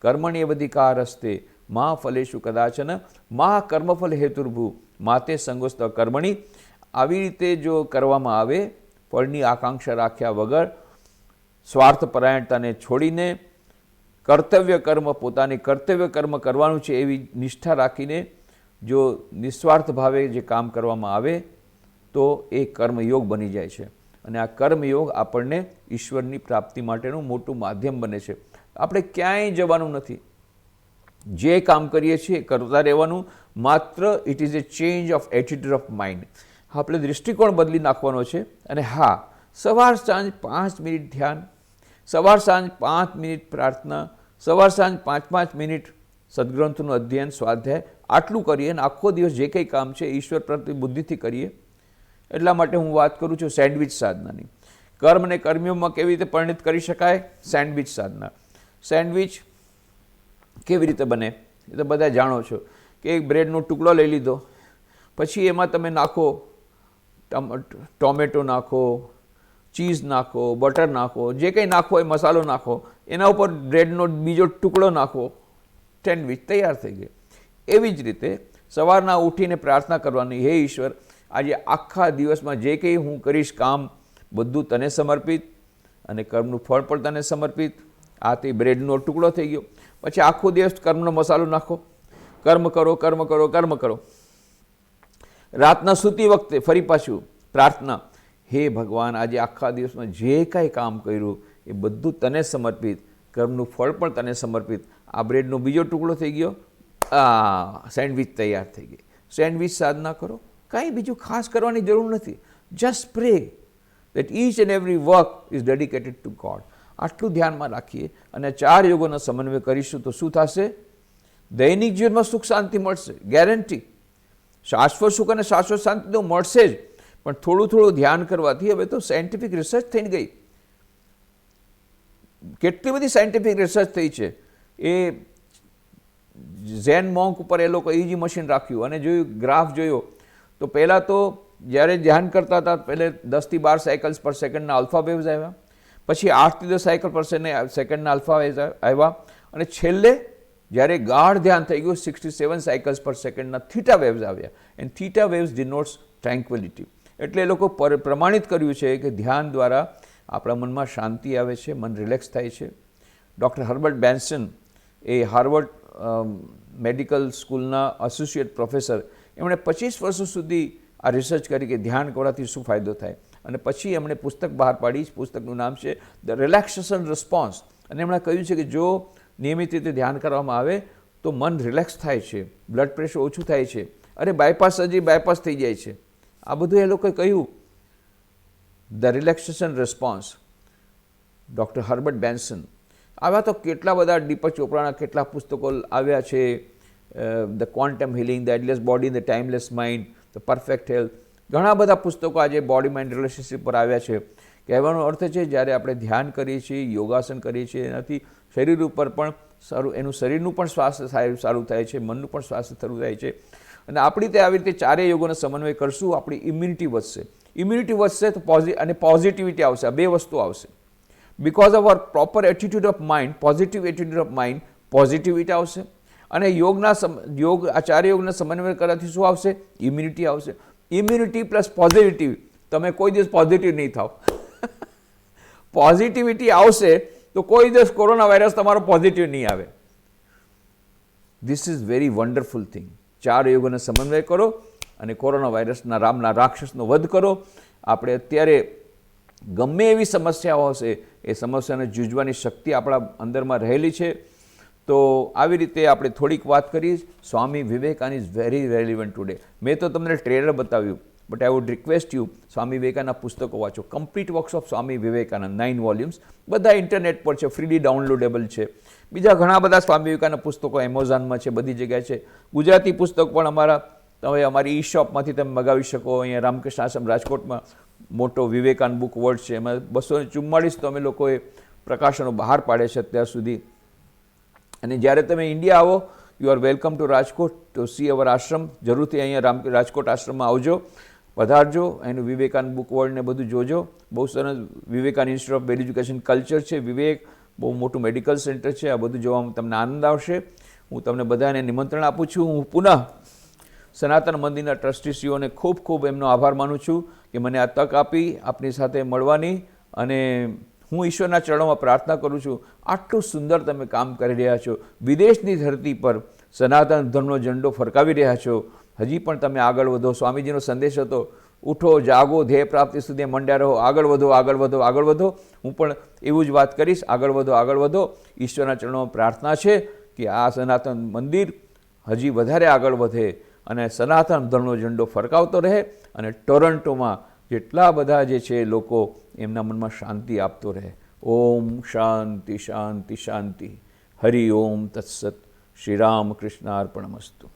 કર્મણ્ય અધિકારસ્તે મા ફલેષુ કદાચન મા કર્મફલ હેતુર્ભૂ માતે સંગોસ્ત કર્મણી. આવી રીતે જો કરવામાં આવે, ફળની આકાંક્ષા રાખ્યા વગર, સ્વાર્થપરાયણતાને છોડીને કર્તવ્ય કર્મ, પોતાની કર્તવ્ય કર્મ કરવાનું છે એવી નિષ્ઠા રાખીને જો નિસ્વાર્થ ભાવે જે કામ કરવામાં આવે તો એ કર્મયોગ બની જાય છે. અને આ કર્મયોગ આપણને ઈશ્વરની પ્રાપ્તિ માટેનું મોટું માધ્યમ બને છે. આપણે ક્યાંય જવાનું નથી, જે કામ કરીએ છીએ કરતા રહેવાનું. માત્ર it is A change of attitude of mind. આપણે દૃષ્ટિકોણ બદલી નાખવાનો છે. અને હા, સવાર સાંજ 5 મિનિટ ધ્યાન, સવાર સાંજ 5 મિનિટ પ્રાર્થના, સવાર સાંજ 5-5 મિનિટ સદગ્રંથનું અધ્યયન, સ્વાધ્યાય, આટલું કરીએ અને આખો દિવસ જે કંઈ કામ છે ઈશ્વર પ્રત્યે બુદ્ધિથી કરીએ. એટલા માટે હું વાત કરું છું સેન્ડવિચ સાધનાની. કર્મ અને કર્મયોગમાં કેવી રીતે પરિણિત કરી શકાય? સેન્ડવિચ સાધના. સેન્ડવિચ કેવી રીતે બને એ તો બધા જાણો છો કે એક બ્રેડનો ટુકડો લઈ લીધો, પછી એમાં તમે નાખો ટોમેટો નાખો, ચીઝ નાખો, બટર નાખો, જે કંઈ નાખો એ મસાલો નાખો, એના ઉપર બ્રેડનો બીજો ટુકડો નાખો, સેન્ડવિચ તૈયાર થઈ ગઈ. એવી જ રીતે સવારના ઉઠીને પ્રાર્થના કરવાની, હે ઈશ્વર, આજે આખા દિવસમાં જે કંઈ હું કરીશ કામ બધું તને સમર્પિત, અને કર્મનું ફળ પણ તને સમર્પિત. આ તે બ્રેડનો ટુકડો થઈ ગયો. પછી આખો દિવસ કર્મનો મસાલો નાખો, કર્મ કરો, કર્મ કરો, કર્મ કરો. રાતના સૂતી વખતે ફરી પાછું પ્રાર્થના, હે ભગવાન, આજે આખા દિવસમાં જે કાંઈ કામ કર્યું એ બધું તને સમર્પિત, કર્મનું ફળ પણ તને સમર્પિત. આ બ્રેડનો બીજો ટુકડો થઈ ગયો, સેન્ડવિચ તૈયાર થઈ ગઈ. સેન્ડવિચ સાધના કરો, કાંઈ બીજું ખાસ કરવાની જરૂર નથી. Just pre, that each and every work is dedicated to God. આટલું ધ્યાનમાં રાખીએ અને 4 યોગોનો સમન્વય કરીશું તો શું થશે? દૈનિક જીવનમાં સુખ શાંતિ મળશે, ગેરંટી. શાશ્વત સુખ અને શાશ્વત શાંતિ તો મળશે જ, પણ થોડું થોડું ધ્યાન કરવાથી હવે તો સાયન્ટિફિક રિસર્ચ થઈ ગઈ, કેટલી બધી સાયન્ટિફિક રિસર્ચ થઈ છે. એ ઝેન મોંક ઉપર એ લોકો EEG મશીન રાખ્યું અને જોયું, ગ્રાફ જોયો તો પહેલાં તો જ્યારે ધ્યાન કરતા હતા પહેલે 10 થી 12 સાયકલ્સ પર સેકન્ડના આલ્ફા વેવ્સ આવ્યા, પછી 8 થી 10 સાયકલ પર સેકન્ડના આલ્ફા વેવ્સ આવ્યા, અને છેલ્લે જ્યારે ગાઢ ધ્યાન થઈ ગયું 67 સાયકલ્સ પર સેકન્ડના થીટા વેવ્સ આવ્યા. And theta waves denotes tranquillity. એટલે એ લોકો પ્રમાણિત કર્યું છે કે ધ્યાન દ્વારા આપણા મનમાં શાંતિ આવે છે, મન રિલેક્સ થાય છે. ડૉક્ટર હર્બર્ટ બેન્સન એ હાર્વર્ડ મેડિકલ સ્કૂલના એસોસિએટ પ્રોફેસર, એમણે 25 વર્ષો સુધી આ રિસર્ચ કરી કે ધ્યાન કરવાથી શું ફાયદો થાય, અને પછી એમણે પુસ્તક બહાર પાડી. પુસ્તકનું નામ છે ધ રિલેક્સેશન રિસ્પોન્સ. અને એમણે કહ્યું છે કે જો નિયમિત રીતે ધ્યાન કરવામાં આવે તો મન રિલેક્સ થાય છે, બ્લડ પ્રેશર ઓછું થાય છે, અરે બાયપાસ થઈ જાય છે. આ બધું એ લોકોએ કહ્યું. The relaxation response, doctor Herbert Benson. આવા તો કેટલા બધા દીપક ચોપરાના કેટલા પુસ્તકો આવ્યા છે. The quantum healing, the ageless body, the timeless mind, the perfect health, ઘણા બધા પુસ્તકો આજે બોડી માઇન્ડ રિલેશનશિપ પર આવ્યા છે. કહેવાનો અર્થ છે જ્યારે આપણે ધ્યાન કરીએ છીએ, યોગાસન કરીએ છીએ, એનાથી શરીર ઉપર પણ સારું, એનું શરીરનું પણ સ્વાસ્થ્ય સારું થાય છે, મનનું પણ સ્વાસ્થ્ય સારું થાય છે. અને આપણી તે આવી રીતે 4 યોગોનો સમન્વય કરશું, આપણી ઇમ્યુનિટી વધશે. ઇમ્યુનિટી વધશે તો પોઝિટિવિટી આવશે. આ 2 વસ્તુ આવશે. Because of our proper attitude of mind, positive attitude of mind, positivity આવશે. અને આ 4 યોગના સમન્વય કરવાથી શું આવશે? ઇમ્યુનિટી આવશે. ઇમ્યુનિટી પ્લસ પોઝિટિવ, તમે કોઈ દિવસ પોઝિટિવ નહીં થાવ. પોઝિટિવિટી આવશે તો કોઈ દિવસ કોરોના વાયરસ તમારો પોઝિટિવ નહીં આવે. This is very wonderful thing. 4 યોગોનો સમન્વય કરો અને કોરોના વાયરસના રામના રાક્ષસનો વધ કરો. આપણે અત્યારે ગમે એવી સમસ્યાઓ હશે એ સમસ્યાને જૂજવાની શક્તિ આપણા અંદરમાં રહેલી છે. તો આવી રીતે આપણે થોડીક વાત કરીએ. Swami Vivekananda is very relevant today. મેં તો તમને ટ્રેલર બતાવ્યું, but I would request you, Swami વિવેકાનંદના પુસ્તકો વાંચો. Complete works of Swami Vivekananda, 9 volumes, બધા ઇન્ટરનેટ પર છે, ફ્રીલી ડાઉનલોડેબલ છે. બીજા ઘણા બધા સ્વામી વિવેકાનંદના પુસ્તકો એમેઝોનમાં છે, બધી જગ્યાએ છે. ગુજરાતી પુસ્તક પણ તમે અમારી શોપમાંથી તમે મગાવી શકો. અહીંયા રામકૃષ્ણ આશ્રમ રાજકોટમાં મોટો વિવેકાનંદ બુક વર્લ્ડ છે, એમાં 244 તો અમે લોકોએ પ્રકાશનો બહાર પાડે છે અત્યાર સુધી. અને જ્યારે તમે ઇન્ડિયા આવો, you are welcome to Rajkot to see our ashram. જરૂરથી અહીંયા રાજકોટ આશ્રમમાં આવજો, પધારજો. એનું વિવેકાનંદ બુક વર્લ્ડ ને બધું જોજો. બહુ સરસ Vivekananda institute of well education culture છે, વિવેક બહુ મોટું મેડિકલ સેન્ટર છે. આ બધું જોવામાં તમને આનંદ આવશે. હું તમને બધાને નિમંત્રણ આપું છું. હું પુનઃ સનાતન મંદિરના ટ્રસ્ટીશ્રીઓને ખૂબ ખૂબ એમનો આભાર માનું છું કે મને આ તક આપી આપની સાથે મળવાની. અને હું ઈશ્વરના ચરણોમાં પ્રાર્થના કરું છું, આટલું સુંદર તમે કામ કરી રહ્યા છો, વિદેશની ધરતી પર સનાતન ધર્મનો ઝંડો ફરકાવી રહ્યા છો. હજી પણ તમે આગળ વધો. સ્વામીજીનો સંદેશ હતો, ઉઠો, જાગો, ધ્યેય પ્રાપ્તિ સુધી મંડ્યા રહો, આગળ વધો, આગળ વધો, આગળ વધો. હું પણ એવું જ વાત કરીશ, આગળ વધો, આગળ વધો. ઈશ્વરના ચરણોમાં પ્રાર્થના છે કે આ સનાતન મંદિર હજી વધારે આગળ વધે અને સનાતન ધર્મનો ઝંડો ફરકાવતો રહે, અને ટોરન્ટોમાં જેટલા બધા જે છે લોકો એમના મનમાં શાંતિ આપતો રહે. ઓમ શાંતિ શાંતિ શાંતિ. હરિ ઓમ તત્સત. શ્રી રામ કૃષ્ણ અર્પણમસ્તુ.